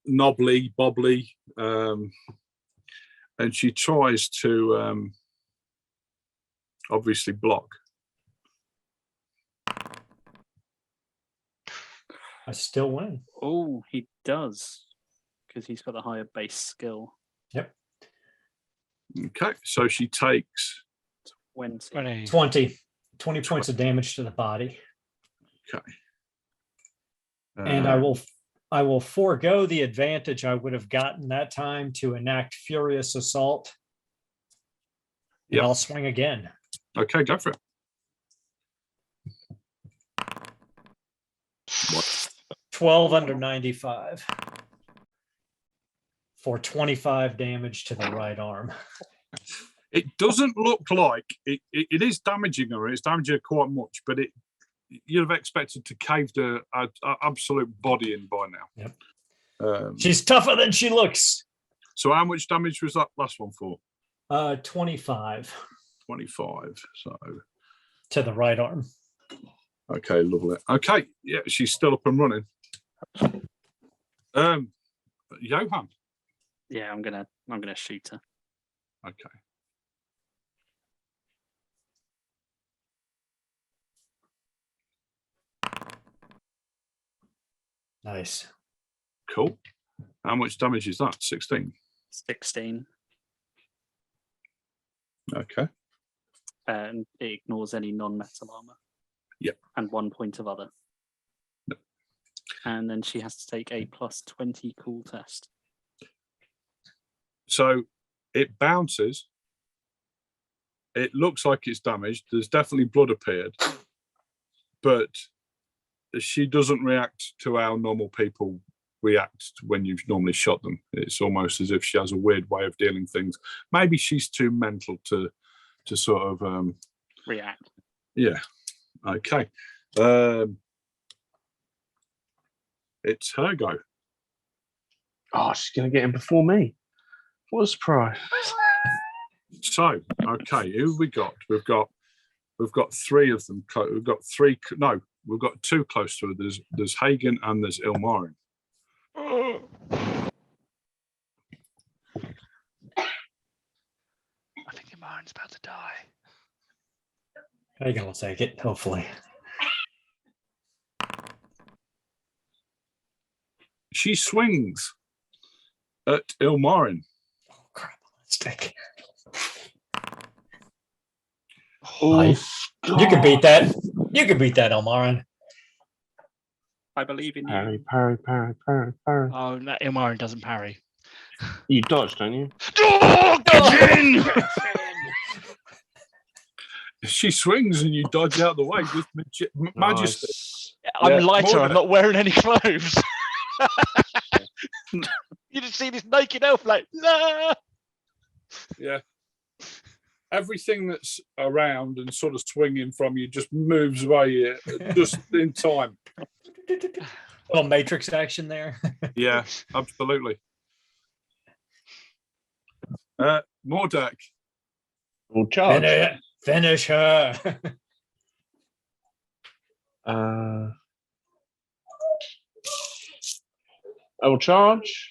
S1: knobbly, bobbly. And she tries to obviously block.
S2: I still win.
S4: Oh, he does, because he's got a higher base skill.
S1: Okay, so she takes
S4: 20.
S2: 20 points of damage to the body.
S1: okay.
S2: And I will forego the advantage I would have gotten that time to enact Furious Assault. And
S1: Yep.
S2: I'll swing again.
S1: Okay, go for it.
S2: What? 12 under 95 for 25 damage to the right arm.
S1: It doesn't look like it is damaging her. It's damaging her quite much, but you'd have expected to cave the absolute body in by now.
S2: Yep. She's tougher than she looks.
S1: So how much damage was that last one for?
S2: 25.
S1: 25. So
S2: to the right arm.
S1: Okay, lovely. Okay, yeah, she's still up and running. Johan.
S4: Yeah, I'm gonna shoot her.
S1: Okay.
S2: Nice.
S1: Cool. How much damage is that? 16.
S4: 16.
S1: Okay.
S4: And it ignores any non-metal armor.
S1: Yep.
S4: And 1 point of other.
S1: Yep.
S4: And then she has to take a +20 cool test.
S1: So it bounces. It looks like it's damaged. There's definitely blood appeared. But she doesn't react to how normal people react when you've normally shot them. It's almost as if she has a weird way of dealing things. Maybe she's too mental to sort of
S4: react.
S1: Yeah. Okay. It's her go.
S3: Oh, she's going to get him before me. What a surprise.
S1: So, okay, who have we got? We've got three of them. We've got three. No, we've got two close to her. There's Hagen and there's Ilmarin.
S5: I think Ilmarin's about to die.
S2: Hagen will take it, hopefully.
S1: She swings at Ilmarin.
S2: Oh crap! Stick.
S3: Oh,
S2: you can beat that. You can beat that, Ilmarin.
S4: I believe in
S3: parry,
S4: you.
S3: parry, parry, parry, parry.
S5: Oh, no, Ilmarin doesn't parry.
S3: You dodge, don't you?
S5: Oh, get in!
S1: She swings and you dodge out the way with majesty.
S3: Nice.
S5: I'm
S1: Yeah,
S5: lighter.
S1: more
S5: I'm not wearing any clothes. You just see this naked elf like, nah.
S1: Yeah. Everything that's around and sort of swinging from you just moves away just in time.
S2: Little Matrix action there.
S1: Yeah, absolutely. Mordek.
S3: We'll charge.
S2: Finish her.
S3: I will charge.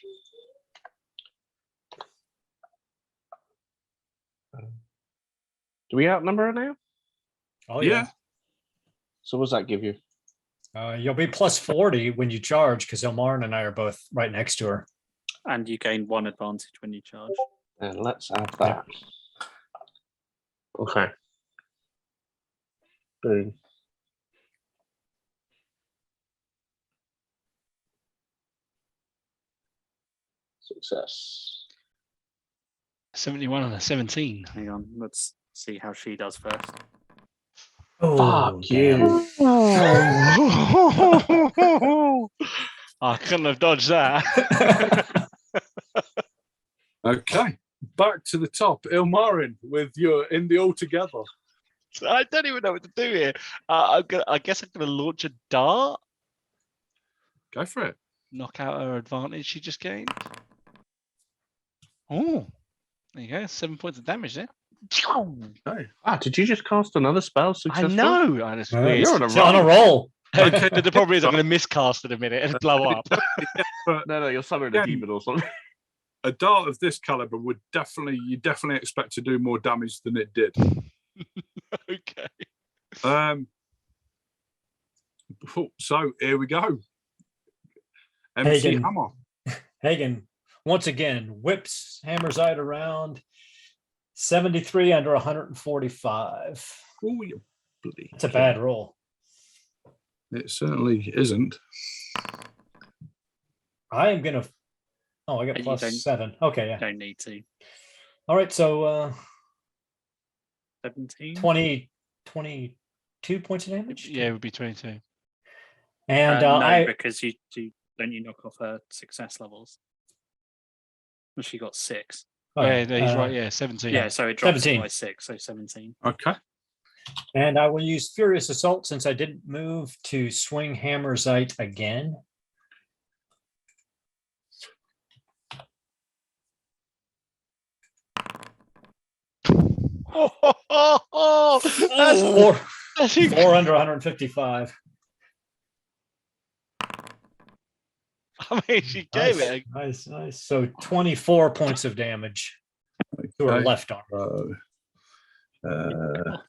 S3: Do we outnumber her now?
S2: Oh
S1: Yeah.
S3: So what does that give you?
S2: You'll be +40 when you charge because Ilmarin and I are both right next to her.
S4: And you gain 1 advantage when you charge.
S3: And let's add that. Okay. Boom. Success.
S5: 71 and a 17.
S4: Hang on, let's see how she does first.
S2: Oh,
S3: Fuck you.
S5: I couldn't have dodged that.
S1: Okay. Back to the top. Ilmarin with your in the all together.
S5: I don't even know what to do here. I guess I'm going to launch a dart.
S1: Go for it.
S5: Knock out her advantage she just gained. Oh, there you go. 7 points of damage there.
S1: Okay.
S3: Ah, did you just cast another spell
S5: I
S3: successful?
S5: know. I just weird.
S3: You're on a
S2: She's on a roll.
S5: The problem is I'm going to miscast in a minute and blow up.
S1: But
S3: No, you're summoning a demon or something.
S1: a dart of this caliber would definitely expect to do more damage than it did.
S5: Okay.
S1: So here we go. MC
S2: Hagen.
S1: Hammer.
S2: Hagen once again whips Hammerzite around. 73 under 145.
S1: Oh, you bloody.
S2: It's a bad roll.
S1: It certainly isn't.
S2: I am gonna. Oh, I got
S4: You
S2: plus
S4: don't-
S2: 7. Okay, yeah.
S4: Don't need to.
S2: All right, so
S4: 17.
S2: 22 points of damage.
S3: Yeah, it would be 22.
S2: And
S4: no, because you don't you knock off her success levels. Well, she got 6.
S2: oh,
S3: yeah, no, he's right. Yeah, 17.
S4: Yeah, so it drops
S2: 17.
S4: by 6, so 17.
S1: Okay.
S2: And I will use Furious Assault since I didn't move to swing Hammerzite again.
S5: That's
S2: Four,
S5: that's
S2: 4 under 155.
S5: I mean, she gave
S2: Nice,
S5: it.
S2: nice, nice. So 24 points of damage to her
S1: Okay.
S2: left arm.
S4: God.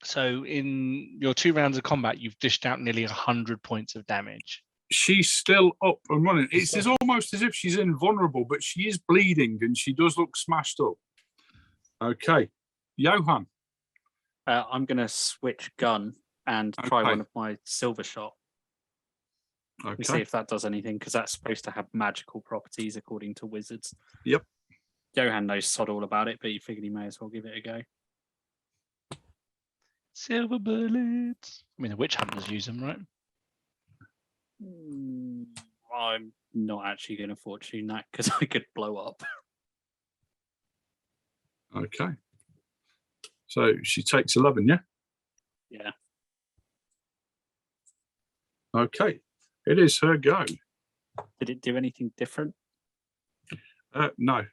S3: So in your 2 rounds of combat, you've dished out nearly 100 points of damage.
S1: She's still up and running. It's almost as if she's invulnerable, but she is bleeding and she does look smashed up. Okay. Johan.
S4: I'm going to switch gun and try
S1: Okay.
S4: one of my silver shot and see
S1: Okay.
S4: if that does anything, because that's supposed to have magical properties according to wizards.
S1: Yep.
S4: Johan knows sod all about it, but you figured he may as well give it a go.
S3: Silver bullets. I mean, the witch hunters use them, right?
S4: I'm not actually going to fortune that because I could blow up.
S1: Okay. So she takes 11, yeah?
S4: Yeah.
S1: Okay. It is her go.
S4: Did it do anything different?
S1: No.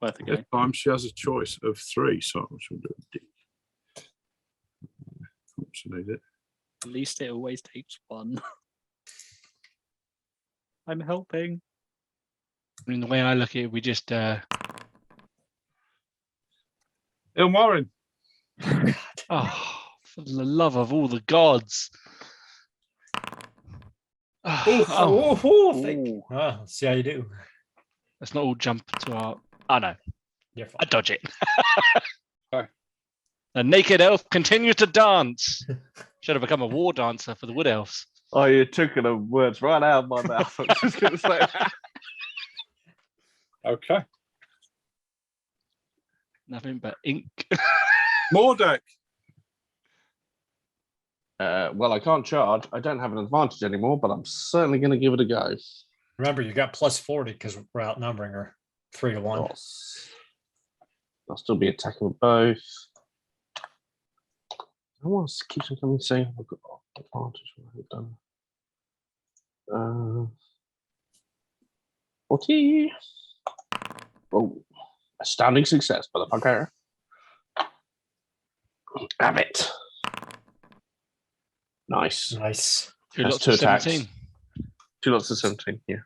S4: Worth a go.
S1: This time she has a choice of 3, so she'll do a D. Absolutely.
S4: At least it always takes 1. I'm helping.
S3: I mean, the way I look at it, we just
S1: Ilmarin.
S3: oh, for the love of all the gods.
S2: Let's see how you do.
S3: Let's not all jump to our. Oh no,
S2: You're
S3: I
S2: fine.
S3: dodge it.
S1: Okay.
S3: The naked elf continues to dance. Should have become a war dancer for the wood elves.
S6: Oh, you're taking the words right out of my mouth. I'm just going to say that.
S1: Okay.
S3: Nothing but ink.
S1: Mordek.
S6: Well, I can't charge. I don't have an advantage anymore, but I'm certainly going to give it a go.
S2: Remember, you got plus 40 because we're outnumbering her 3 to 1.
S6: Yes. I'll still be attacking with both. I want to keep something saying I've got advantage when I've done. 40. Oh, astounding success, motherfucker. Have it. Nice.
S2: Nice.
S3: Two
S6: That's
S3: lots
S6: 2
S3: of
S6: attacks.
S3: 17.
S6: 2 lots of 17, yeah.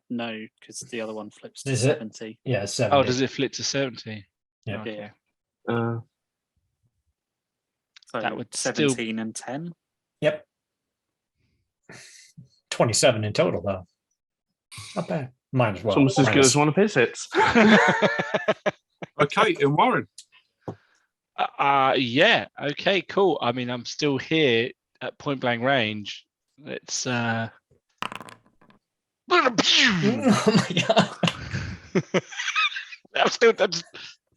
S4: No, because the other one flips to
S2: Is it?
S4: 70.
S2: Yeah, 7.
S3: Oh, does it flip to 70?
S2: Yeah.
S3: Okay.
S4: So
S3: That would still-
S4: 17 and 10.
S2: Yep. 27 in total, though. Not bad. Might as well.
S6: It's almost as good
S2: Minus-
S6: as one of his hits.
S1: Okay, Ilmarin.
S3: Yeah. Okay, cool. I mean, I'm still here at point blank range. It's
S2: Oh my god.
S3: I'm still just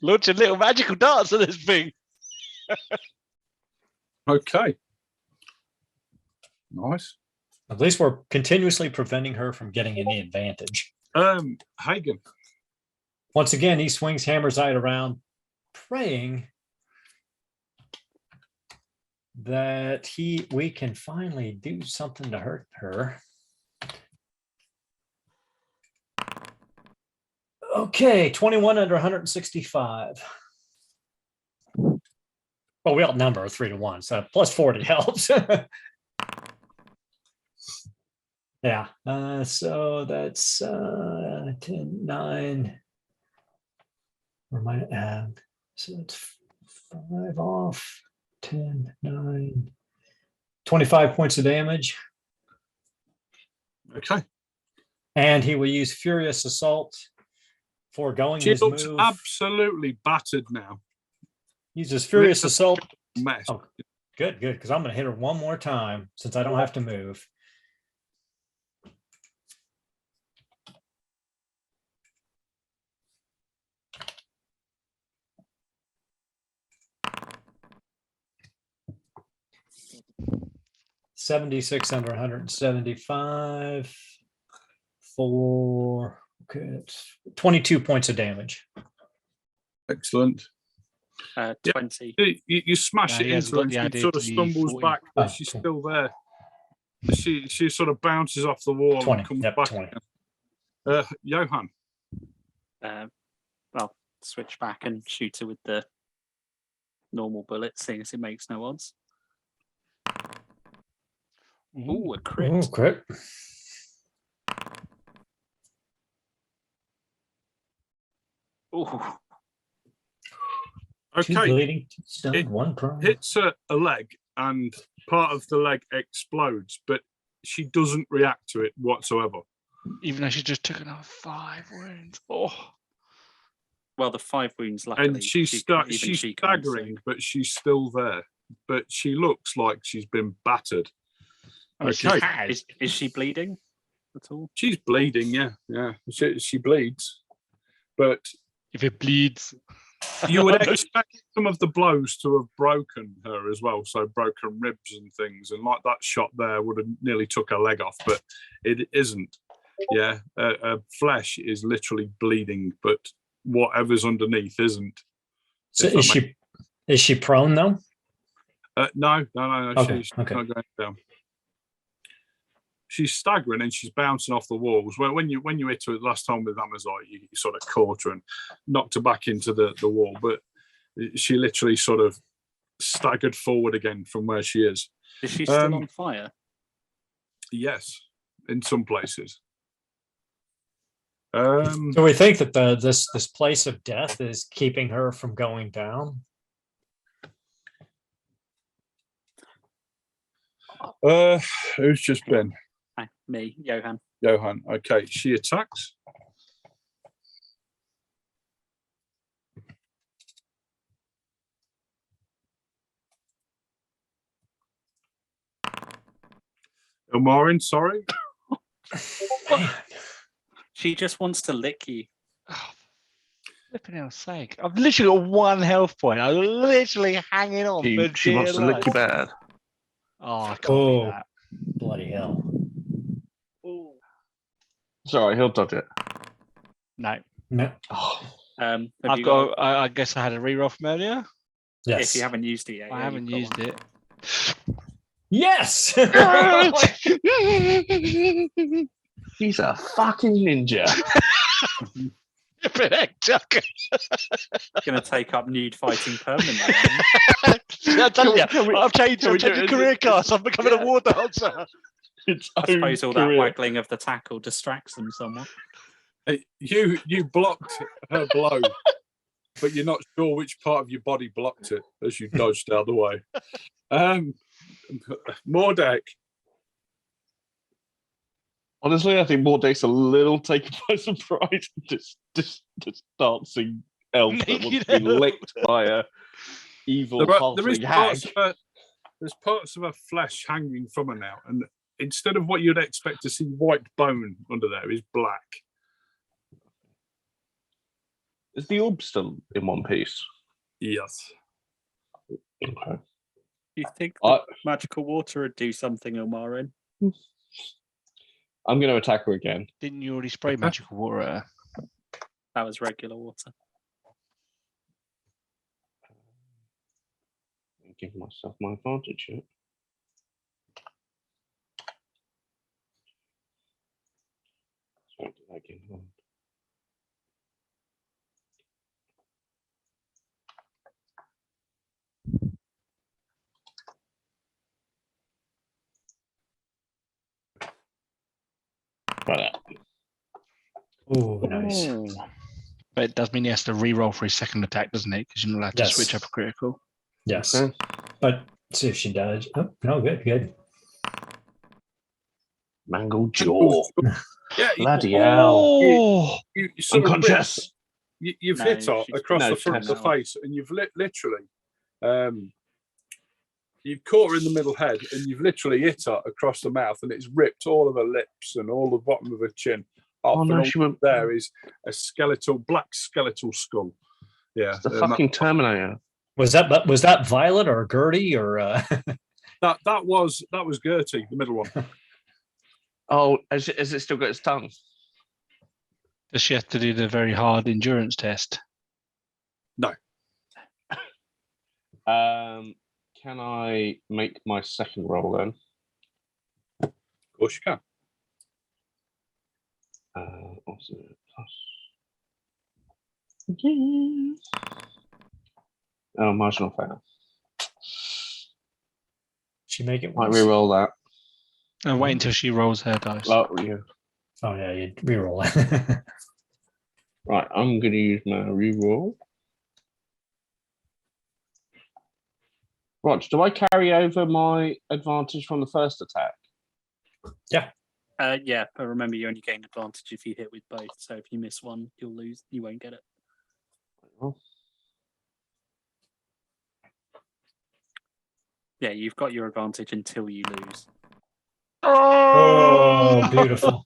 S3: launching little magical darts at this thing.
S1: Okay. Nice.
S2: At least we're continuously preventing her from getting any advantage.
S1: Hagen.
S2: Once again, he swings Hammerzite around, praying that we can finally do something to hurt her. Okay, 21 under 165. Well, we outnumber 3 to 1, so plus 40 helps. Yeah, so that's 10, 9. Or my so it's 5 off, 10, 9, 25 points of damage.
S1: Okay.
S2: And he will use Furious Assault, foregoing
S1: She
S2: his
S1: looks
S2: move.
S1: absolutely battered now.
S2: Uses Furious Assault.
S1: Mess.
S2: Oh, good, because I'm going to hit her one more time since I don't have to move. $76 under 175 for it's 22 points of damage.
S1: Excellent.
S4: 20.
S1: You smash
S5: Nah,
S1: it
S5: he hasn't
S1: into her
S5: got
S1: and
S5: the
S1: she
S5: idea
S1: sort of
S5: to the
S1: stumbles
S5: 40.
S1: back, but
S2: Oh,
S1: she's
S2: cool.
S1: still there. She sort of bounces off the wall
S2: 20.
S1: and comes
S2: Yep,
S1: back.
S2: 20.
S1: Johan.
S4: Well, switch back and shoot her with the normal bullet, seeing as it makes no odds. Ooh, a crit.
S2: Oh, crit.
S4: Ooh.
S2: Two
S1: Okay,
S2: bleeding, two stunned,
S1: It
S2: one prone.
S1: hits a leg and part of the leg explodes, but she doesn't react to it whatsoever.
S5: Even though she just took another 5 wounds. Oh,
S4: Well, the 5 wounds, luckily.
S1: And she's
S4: she can't,
S1: staggering, but she's still there. But she looks like she's been battered.
S5: oh, she
S1: Okay.
S5: has.
S4: Is she bleeding at all?
S1: She's bleeding, yeah. She bleeds. But
S5: If it bleeds.
S1: you would expect some of the blows to have broken her as well, so broken ribs and things. And like that shot there would have nearly took her leg off, but it isn't. Yeah, her flesh is literally bleeding, but whatever's underneath isn't.
S2: So
S1: If that
S2: is she prone though?
S1: No.
S2: Okay,
S1: She's
S2: okay.
S1: not going down. She's staggering and she's bouncing off the walls. Well, when you hit her last time with Amazite, you sort of caught her and knocked her back into the wall. But she literally sort of staggered forward again from where she is.
S4: Is she still on fire?
S1: Yes, in some places.
S2: Do we think that this place of death is keeping her from going down?
S1: Who's just been?
S4: Me, Johan.
S1: Johan. Okay, she attacks. Ilmarin, sorry.
S4: She just wants to lick you.
S5: Oh, flipping hell's sake. I've literally got 1 health point. I'm literally hanging on. for
S3: She wants
S5: dear
S3: to lick you
S5: life.
S3: bad.
S5: Oh, I can't
S2: Oh.
S5: be that.
S2: Bloody hell.
S3: Sorry, he'll dodge it.
S5: No.
S2: No.
S3: Oh,
S4: Have
S5: I've
S4: you
S5: got, I guess I had a reroll from earlier.
S2: Yes.
S4: If you haven't used it yet.
S5: I
S4: yeah,
S5: haven't
S4: you've
S5: used
S4: got
S5: it.
S2: Yes.
S3: he's a fucking ninja.
S5: Flipping heck, Chuck.
S4: going to take up nude fighting permanently.
S5: I tell you,
S3: Can we-
S5: I've changed
S3: can we do
S5: a
S3: it?
S5: career class. I'm becoming a war dancer.
S3: It's
S4: I suppose all that waggling of the tackle distracts them somewhat.
S1: You blocked her blow, but you're not sure which part of your body blocked it as you dodged out of the way. Mordek.
S3: Honestly, I think Mordek's a little taken by surprise. Just dancing elf that wants to be licked by a evil
S1: There is
S3: halfling hag.
S1: there's parts of her flesh hanging from her now, and instead of what you'd expect to see white bone under there is black.
S3: Is the orb still in one piece?
S1: Yes.
S3: Okay.
S4: You think the magical water would do something, Ilmarin?
S3: I'm going to attack her again.
S5: Didn't you already spray magical water at her?
S4: That was regular water.
S3: I'm giving myself my advantage here. So do that again. Right.
S2: Oh, nice.
S5: But it does mean he has to re-roll for his second attack, doesn't it? Because you're not allowed to
S2: Yes.
S5: switch up a critical.
S2: Yes.
S6: Okay.
S2: But see if she does. Oh, no, good.
S6: Mangled jaw.
S1: Yeah,
S6: Bloody hell.
S5: Oh,
S1: you sort of
S6: Unconscious.
S1: you've
S4: No,
S1: hit her
S4: she's-
S1: across
S6: no,
S1: the front of the
S4: terminal.
S1: face, and you've literally, you've caught her in the middle head, and you've literally hit her across the mouth, and it's ripped all of her lips and all the bottom of her chin off.
S6: Oh, no,
S1: and all
S6: she went-
S1: there is a black skeletal skull. Yeah,
S6: The
S1: and
S6: fucking Terminator.
S2: Was that Violet or Gertie or
S1: that was Gertie, the middle one.
S6: Oh, has it still got its tongue?
S5: does she have to do the very hard endurance test?
S6: Can I make my second roll then?
S1: Of course you can.
S6: What's it? Plus. Oh, marginal fail.
S2: she make it
S6: Might
S2: once?
S6: re-roll that.
S5: And wait until she rolls her dice.
S6: Oh, yeah.
S2: Oh yeah, you reroll it.
S6: Right, I'm going to use my re-roll. Rog, do I carry over my advantage from the first attack?
S4: Yeah, but remember you only gain advantage if you hit with both. So if you miss one, you'll lose. You won't get it.
S6: Oh.
S4: Yeah, you've got your advantage until you lose.
S2: Oh, beautiful.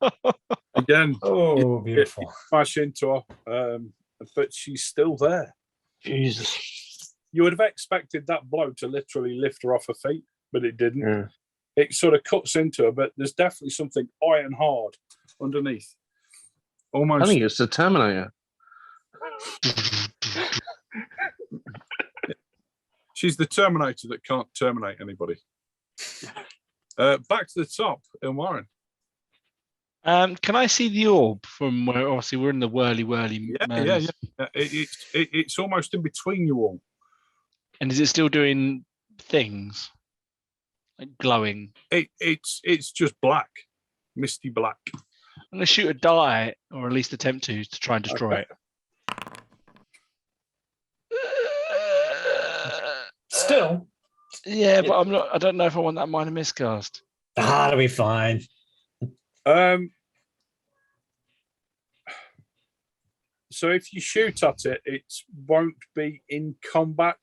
S1: Again,
S2: Oh, beautiful.
S1: smash into her, but she's still there.
S6: Jesus.
S1: You would have expected that blow to literally lift her off her feet, but it didn't.
S6: Yeah.
S1: It sort of cuts into her, but there's definitely something iron hard underneath. Almost.
S6: I think it's the Terminator.
S1: She's the Terminator that can't terminate anybody. Back to the top, Ilmarin.
S5: Can I see the orb from where? Obviously, we're in the whirly.
S1: Yeah. It's almost in between you all.
S5: And is it still doing things like glowing?
S1: It's just black, misty black.
S5: I'm gonna shoot a die, or at least attempt to try and destroy it.
S2: Still,
S5: Yeah, but I'm not. I don't know if I want that minor miscast.
S2: that'll be fine.
S1: So if you shoot at it, it won't be in combat.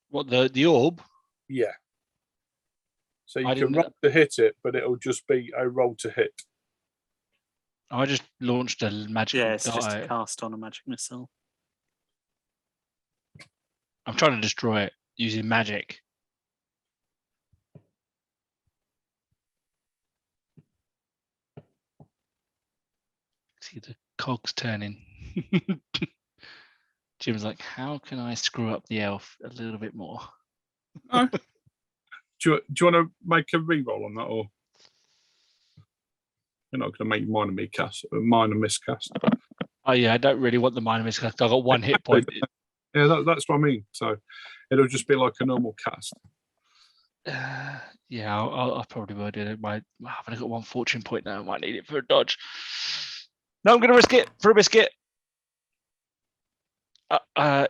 S5: What the orb?
S1: Yeah. So you
S5: I
S1: can
S5: didn't-
S1: roll to hit it, but it'll just be a roll to hit.
S5: I just launched a magical
S4: Yeah, it's just
S5: die.
S4: a cast on a magic missile.
S5: I'm trying to destroy it using magic. See the cogs turning. Jim's like, how can I screw up the elf a little bit more?
S1: Do you want to make a re-roll on that, or you're not going to make minor miscast?
S5: Oh yeah, I don't really want the minor miscast. I got one hit point.
S1: Yeah, that's what I mean. So it'll just be like a normal cast.
S5: Yeah, I'll probably will do it. I've only got one fortune point now. I might need it for a dodge. No, I'm going to risk it for a biscuit.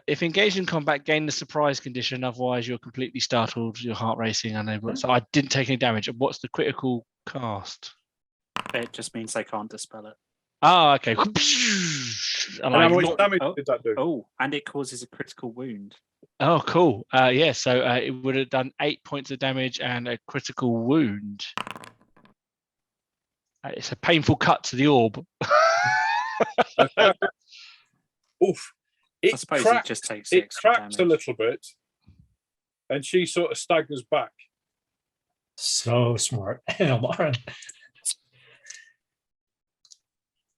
S5: If engaged in combat, gain the surprise condition. Otherwise, you're completely startled. Your heart racing. So I didn't take any damage. What's the critical cast?
S4: It just means they can't dispel it.
S5: Oh, okay.
S1: And how much damage did that do?
S4: Oh, and it causes a critical wound.
S5: Oh, cool. Yeah, so it would have done 8 points of damage and a critical wound. It's a painful cut to the orb.
S1: Oof.
S4: I suppose it just takes
S1: It
S4: extra
S1: cracks a
S4: damage.
S1: little bit, and she sort of staggers back.
S2: So smart. Lauren.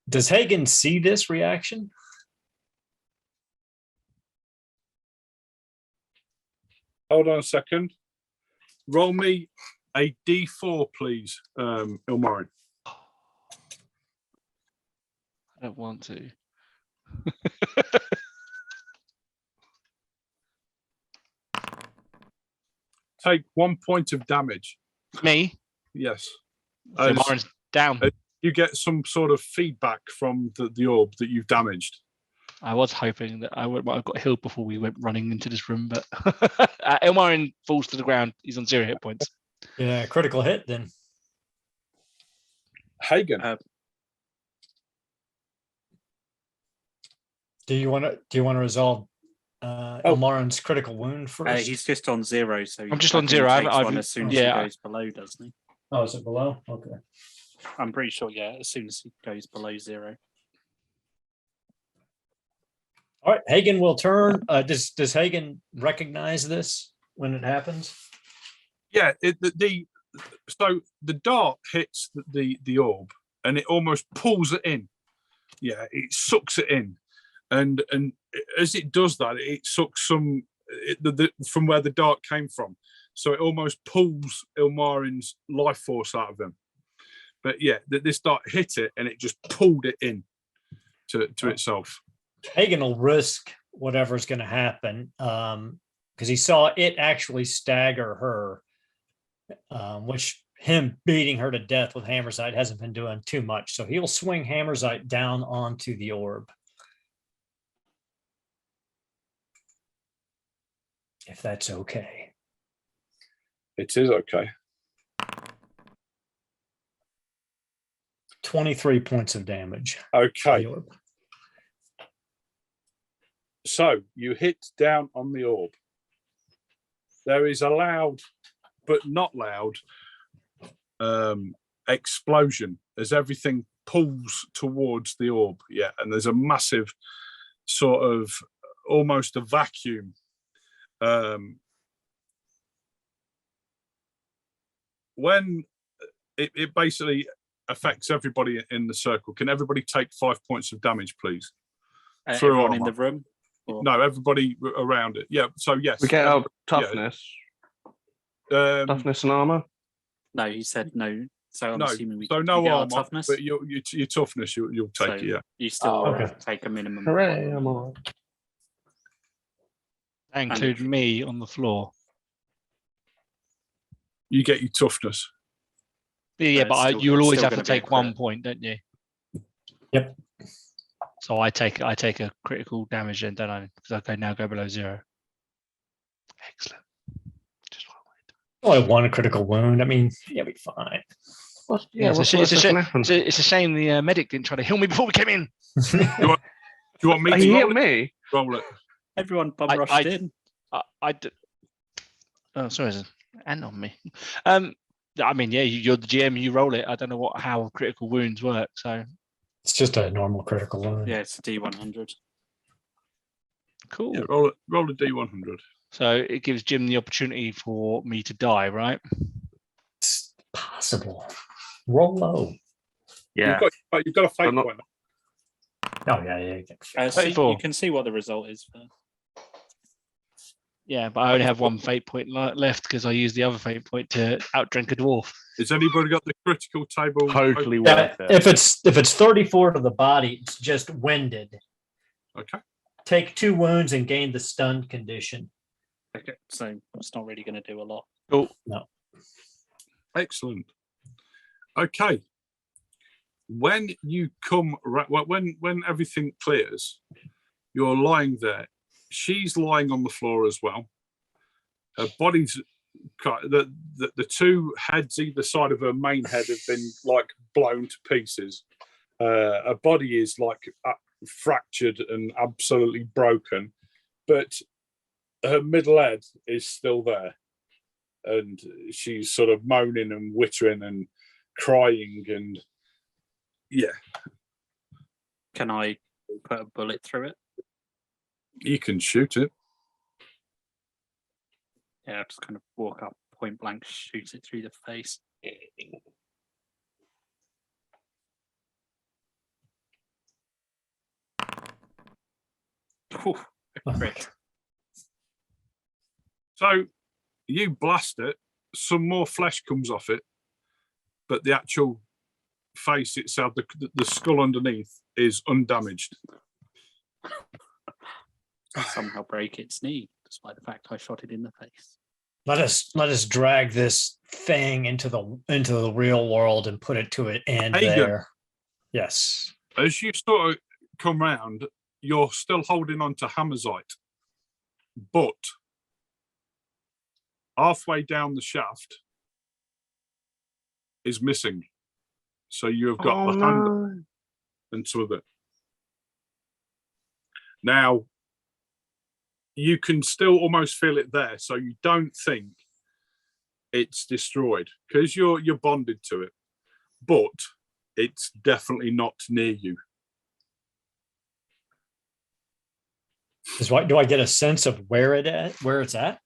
S2: Does Hagen see this reaction?
S1: Hold on a second. Roll me a D4, please, Ilmarin.
S5: I don't want to.
S1: Take 1 point of damage.
S5: Me?
S1: Yes.
S5: So
S1: As
S5: Lauren's down.
S1: you get some sort of feedback from the orb that you've damaged.
S5: I was hoping that I might have got healed before we went running into this room, but Ilmarin falls to the ground. He's on 0 hit points.
S2: Yeah, critical hit then.
S1: Hagen.
S2: Do you want to resolve Ilmarin's critical wound first?
S4: He's just on 0, so
S5: I'm just
S4: I
S5: on
S4: think
S5: 0.
S4: he takes
S5: I've-
S4: one as soon as
S5: yeah.
S4: he goes below, doesn't he?
S2: Oh, is it below? Okay.
S4: I'm pretty sure, yeah, as soon as he goes below 0.
S2: All right, Hagen will turn. Does Hagen recognize this when it happens?
S1: Yeah, so the dart hits the orb and it almost pulls it in. Yeah, it sucks it in, and as it does that, it sucks some from where the dart came from. So it almost pulls Ilmarin's life force out of him. But yeah, this dart hit it and it just pulled it in to itself.
S2: Hagen will risk whatever's going to happen because he saw it actually stagger her, which him beating her to death with Hammerzite hasn't been doing too much. So he'll swing Hammerzite down onto the orb. If that's okay.
S1: It is okay.
S2: 23 points of damage.
S1: Okay. So you hit down on the orb. There is a loud, but not loud, explosion as everything pulls towards the orb. Yeah, and there's a massive sort of almost a vacuum. When it basically affects everybody in the circle, can everybody take 5 points of damage, please?
S4: Everyone in the room? Or?
S1: No, everybody around it. Yeah, so yes.
S6: We get our toughness.
S1: Yeah.
S6: Toughness and armor?
S4: No, he said no. So I'm assuming we
S1: so
S4: we
S1: no
S4: get our
S1: armor,
S4: toughness.
S1: but your toughness, you'll take
S4: So
S1: it, yeah.
S4: You still
S2: okay.
S4: take a minimum.
S6: Hooray, I'm all right.
S5: That include me on the floor.
S1: You get your toughness.
S5: Yeah,
S4: No,
S5: but
S4: it's
S5: you will
S4: still
S5: always have
S4: gonna
S5: to
S4: be a
S5: take 1
S4: crit.
S5: point, don't you?
S2: Yep.
S5: So I take a critical damage then, don't I? Because I now go below 0. Excellent. Just what I wanted.
S2: Only one critical wound. I mean, you'll be fine.
S5: It's a shame the medic didn't try to heal me before we came in.
S1: Do you want me
S6: Are
S1: to
S6: you
S1: roll
S6: hear
S1: it?
S6: me?
S1: Roll it.
S4: Everyone bum
S5: I-
S4: rushed in.
S5: Oh, sorry, and on me. I mean, yeah, you're the GM. You roll it. I don't know how critical wounds work. So
S2: It's just a normal critical wound.
S4: Yeah, it's a D100.
S5: cool.
S1: Yeah, roll a D100.
S5: So it gives Jim the opportunity for me to die, right?
S2: It's possible. Roll low.
S6: Yeah.
S1: You've got a fate
S6: I'm not-
S1: point.
S2: Oh, yeah.
S4: See,
S5: 34.
S4: you can see what the result is.
S5: Yeah, but I only have 1 fate point left because I used the other fate point to outdrink a dwarf.
S1: Has anybody got the critical table?
S6: Totally
S2: Yeah,
S6: worth it.
S2: if it's 34 to the body, it's just winded.
S1: Okay.
S2: Take 2 wounds and gain the stunned condition.
S4: Okay, so it's not really going to do a lot.
S5: Cool.
S2: No.
S1: Excellent. Okay. When you come, when everything clears, you're lying there. She's lying on the floor as well. Her body's the 2 heads either side of her main head have been like blown to pieces. Her body is like fractured and absolutely broken, but her middle head is still there, and she's sort of moaning and wittering and crying, and yeah.
S4: Can I put a bullet through it?
S1: You can shoot it.
S4: Yeah, just kind of walk up, point blank, shoot it through the face. Ooh, a crit.
S1: So you blast it, some more flesh comes off it, but the actual face itself, the skull underneath, is undamaged.
S4: Somehow break its knee, despite the fact I shot it in the face.
S2: Let us drag this thing into the real world and put it to an end
S1: Hagen.
S2: there. Yes.
S1: As you sort of come round, you're still holding on to Hammersite, but halfway down the shaft is missing. So you have got the handle into it. Now, you can still almost feel it there, so you don't think it's destroyed because you're bonded to it, but it's definitely not near you.
S2: Do I get a sense of where it's at?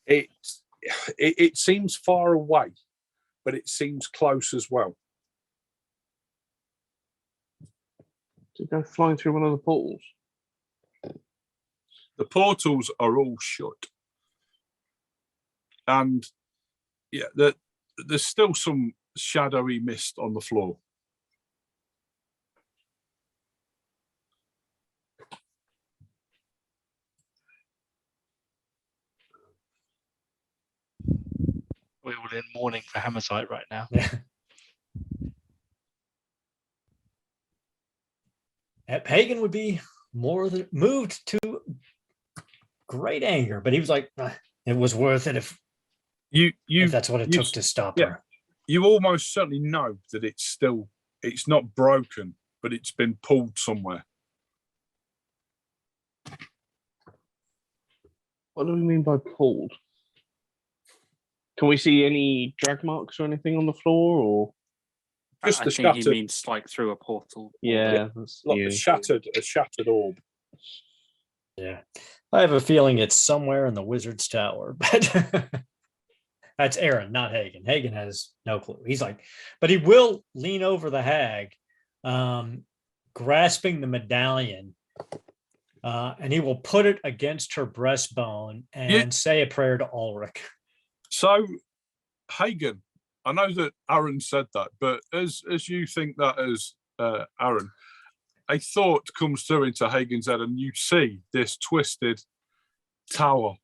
S1: It seems far away, but it seems close as well.
S6: To go flying through one of the portals.
S1: The portals are all shut, and yeah, there's still some shadowy mist on the floor.
S5: We're all in mourning for Hammersite right now.
S2: Yeah. Hagen would be more than moved to great anger, but he was like, it was worth it if that's what it took to stop her.
S1: You almost certainly know that it's not broken, but it's been pulled somewhere.
S6: What do we mean by pulled? Can we see any drag marks or anything on the floor, or
S1: just
S4: I
S1: the
S4: think
S1: shattered?
S4: he means like through a portal.
S6: yeah,
S1: Like a shattered orb.
S2: Yeah, I have a feeling it's somewhere in the wizard's tower, but that's Aaron, not Hagen. Hagen has no clue. He's like, but he will lean over the hag, grasping the medallion, and he will put it against her breastbone and say a prayer to Ulrich.
S1: So, Hagen, I know that Aaron said that, but as you think that as Aaron, a thought comes through into Hagen's head, and you see this twisted tower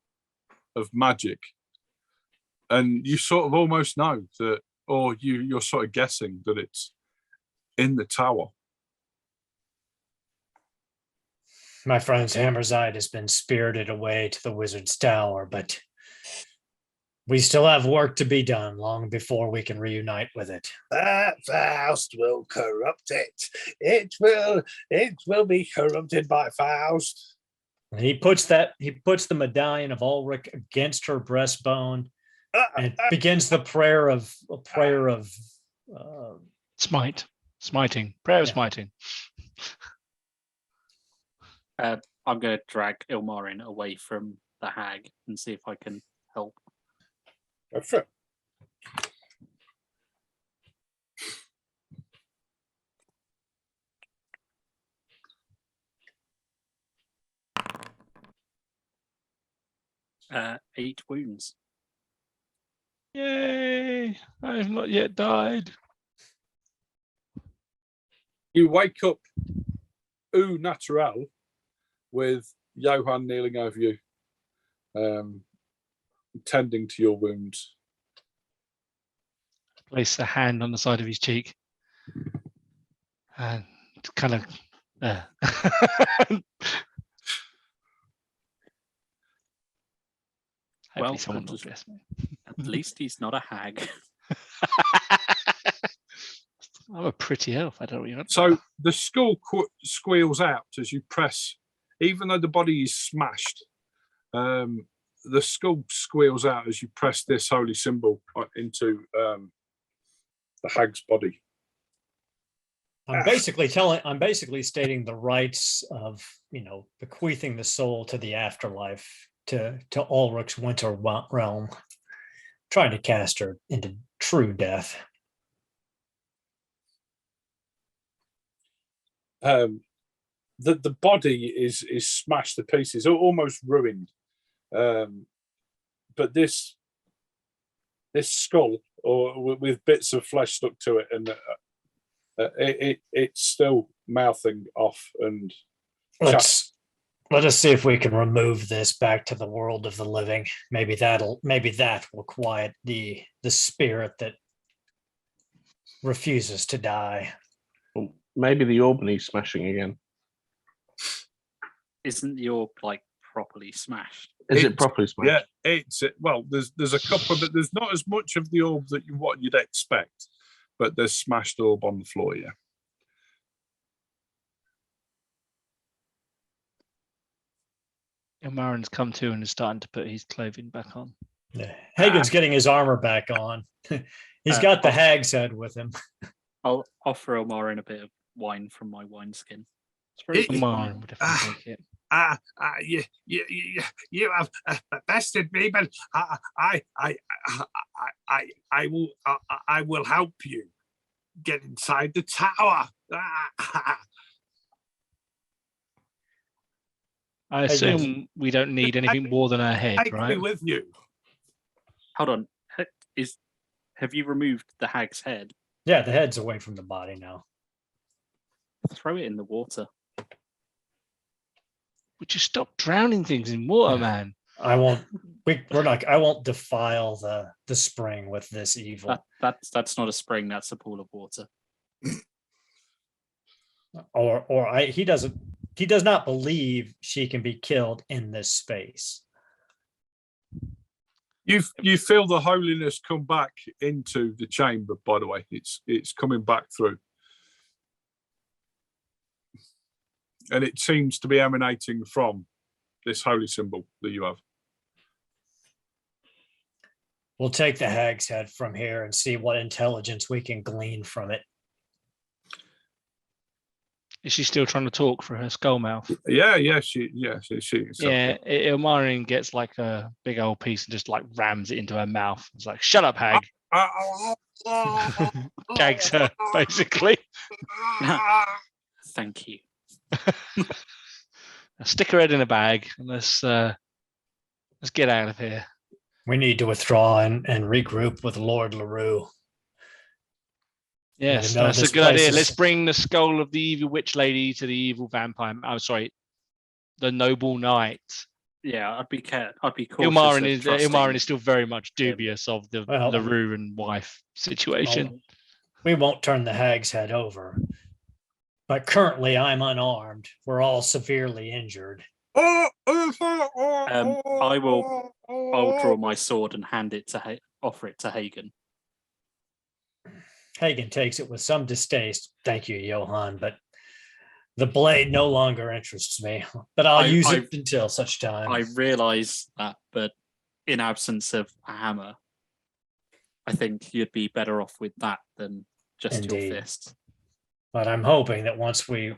S1: of magic, and you sort of almost know that, or you're sort of guessing that it's in the tower.
S2: My friend's Hammersite has been spirited away to the wizard's tower, but we still have work to be done long before we can reunite with it.
S7: That Faust will corrupt it. It will be corrupted by Faust.
S2: And he puts the medallion of Ulrich against her breastbone and begins the prayer of
S5: Smiting. Prayer of smiting.
S4: I'm going to drag Ilmarin away from the hag and see if I can help.
S1: Go for it.
S4: Uh, 8 wounds.
S5: Yay! I have not yet died.
S1: You wake up au naturel with Johan kneeling over you, tending to your wounds.
S5: Place a hand on the side of his cheek and kind of
S4: Well,
S5: someone will bless me.
S4: At least he's not a hag.
S5: I'm a pretty elf. I don't know what you're
S1: So the skull squeals out as you press, even though the body is smashed. The skull squeals out as you press this holy symbol into the hag's body.
S2: I'm basically stating the rights of, bequeathing the soul to the afterlife, to Ulrich's winter realm, trying to cast her into true death.
S1: The body is smashed to pieces, almost ruined. But this skull, or with bits of flesh stuck to it, and it's still mouthing off and.
S2: Let us see if we can remove this back to the world of the living. Maybe that will quiet the spirit that refuses to die.
S6: Maybe the Albany's smashing again.
S4: Isn't the orb like properly smashed?
S3: Is it properly smashed?
S1: Yeah, well. There's a couple of it. There's not as much of the orb that what you'd expect, but there's smashed orb on the floor. Yeah.
S5: Ilmarin's come to and is starting to put his clothing back on.
S2: Yeah. Hagen's getting his armor back on. He's got the hag's head with him.
S4: I'll offer Ilmarin a bit of wine from my wineskin. It's very good
S5: Ilmarin
S4: wine.
S5: would definitely take it.
S7: You have bested me, but I will help you get inside the tower.
S5: I assume we don't need anything more than her head,
S7: Take me
S5: right?
S7: with you.
S4: Hold on. Have you removed the hag's head?
S2: Yeah, the head's away from the body now.
S4: Throw it in the water.
S5: Would you stop drowning things in water, man?
S2: I won't. We're not. I won't defile the spring with this evil.
S4: That's not a spring. That's a pool of water.
S2: He doesn't. He does not believe she can be killed in this space.
S1: You feel the holiness come back into the chamber. By the way, it's coming back through, and it seems to be emanating from this holy symbol that you have.
S2: We'll take the hag's head from here and see what intelligence we can glean from it.
S5: Is she still trying to talk for her skull mouth?
S1: Yeah.
S5: Ilmarin gets like a big old piece and just like rams it into her mouth. It's like, shut up, hag. Gags her, basically.
S4: Thank you.
S5: Stick her head in a bag and let's get out of here.
S2: We need to withdraw and regroup with Lord LaRue.
S5: Yes,
S2: No,
S5: that's a
S2: this
S5: good
S2: place
S5: idea.
S2: is-
S5: Let's bring the skull of the evil witch lady to the evil vampire. I'm sorry, the noble knight.
S4: Yeah, I'd be cautious.
S5: Ilmarin is still very much dubious of the
S2: Well-
S5: LaRue and wife situation.
S2: Well, we won't turn the hag's head over. But currently, I'm unarmed. We're all severely injured.
S4: I will. I'll draw my sword and offer it to Hagen.
S2: Hagen takes it with some distaste. Thank you, Johann, but the blade no longer interests me. But I'll use it until such time.
S4: I realise that, but in absence of a hammer, I think you'd be better off with that than just
S2: Indeed.
S4: your fist.
S2: But I'm hoping that once we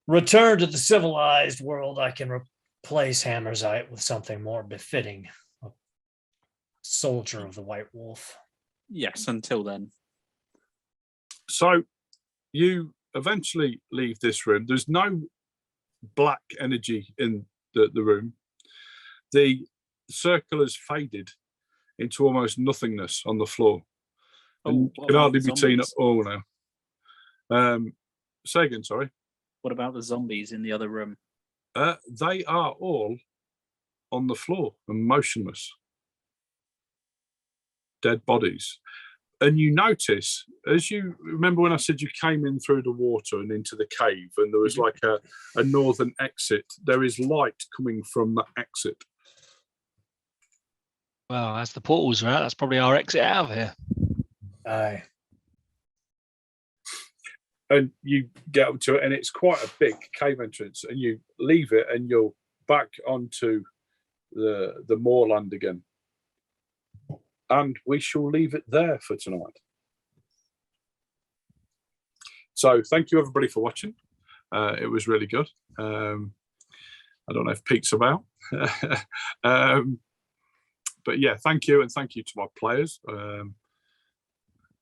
S2: return to the civilized world, I can replace Hammerzite with something more befitting. A soldier of the White Wolf.
S4: Yes, until then.
S1: So you eventually leave this room. There's no black energy in the room. The circle has faded into almost nothingness on the floor. And
S4: what
S1: can
S4: about
S1: hardly
S4: the
S1: be seen at
S4: zombies?
S1: all now. Say again, sorry.
S4: What about the zombies in the other room?
S1: They are all on the floor and motionless. Dead bodies. And you notice, as you remember when I said you came in through the water and into the cave, and there was like a northern exit, there is light coming from that exit.
S5: Well, as the portals are out, that's probably our exit out of here.
S2: Aye.
S1: And you get up to it, and it's quite a big cave entrance, and you leave it, and you're back onto the moorland again. And we shall leave it there for tonight. So thank you, everybody, for watching. It was really good. I don't know if Pete's about. But yeah, thank you, and thank you to my players.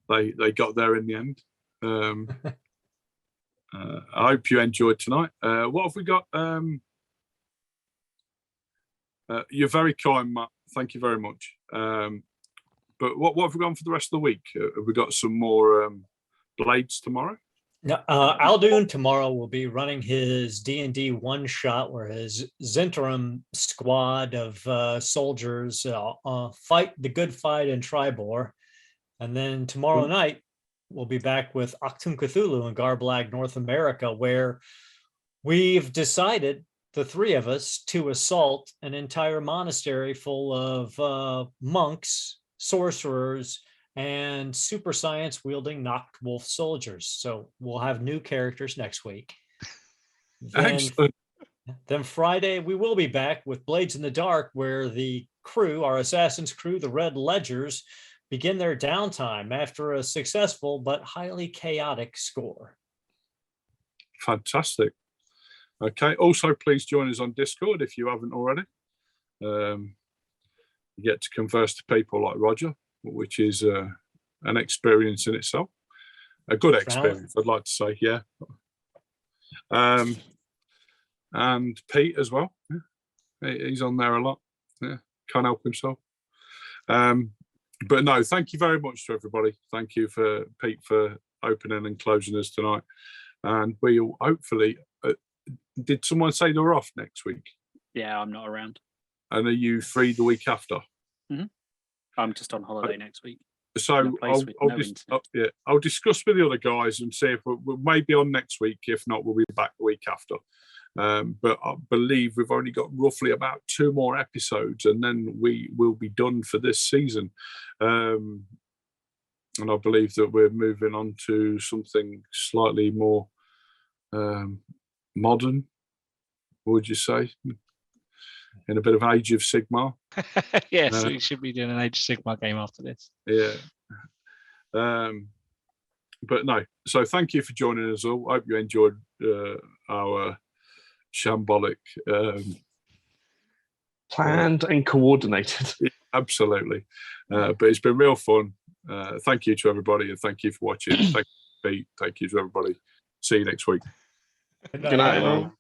S1: They got there in the end. I hope you enjoyed tonight. What have we got? You're very kind, Matt. Thank you very much. But what have we got for the rest of the week? Have we got some more blades tomorrow?
S2: No, Aldoon tomorrow will be running his D&D one shot where his Zentrum squad of soldiers fight the good fight in Tribor. And then tomorrow night, we'll be back with Octum Cthulhu in Garblag, North America, where We've decided, the three of us, to assault an entire monastery full of monks, sorcerers, and super science wielding knocked wolf soldiers. So we'll have new characters next week.
S1: Excellent.
S2: Then Friday, we will be back with Blades in the Dark, where the crew, our Assassin's crew, the Red Ledgers, begin their downtime after a successful but highly chaotic score.
S1: Fantastic. Okay. Also, please join us on Discord if you haven't already. You get to converse to people like Roger, which is an experience in itself. A good experience, I'd like to say, yeah. And Pete as well. Yeah. He's on there a lot. Yeah, can't help himself. But no, thank you very much to everybody. Thank you for Pete for opening and closing us tonight. And we'll hopefully. Did someone say they're off next week?
S4: Yeah, I'm not around.
S1: And are you free the week after?
S4: Mm-hmm. I'm just on holiday next week.
S1: So I'll discuss with the other guys and see if we're maybe on next week. If not, we'll be back the week after. But I believe we've only got roughly about 2 more episodes, and then we will be done for this season. And I believe that we're moving on to something slightly more modern, would you say? In a bit of Age of Sigmar.
S5: Yes, we should be doing an Age of Sigmar game after this.
S1: Yeah. But no, so thank you for joining us all. I hope you enjoyed our shambolic
S6: planned and coordinated.
S1: Absolutely. But it's been real fun. Thank you to everybody, and thank you for watching. Thank you, Pete. Thank you to everybody. See you next week.
S2: Good night, everyone.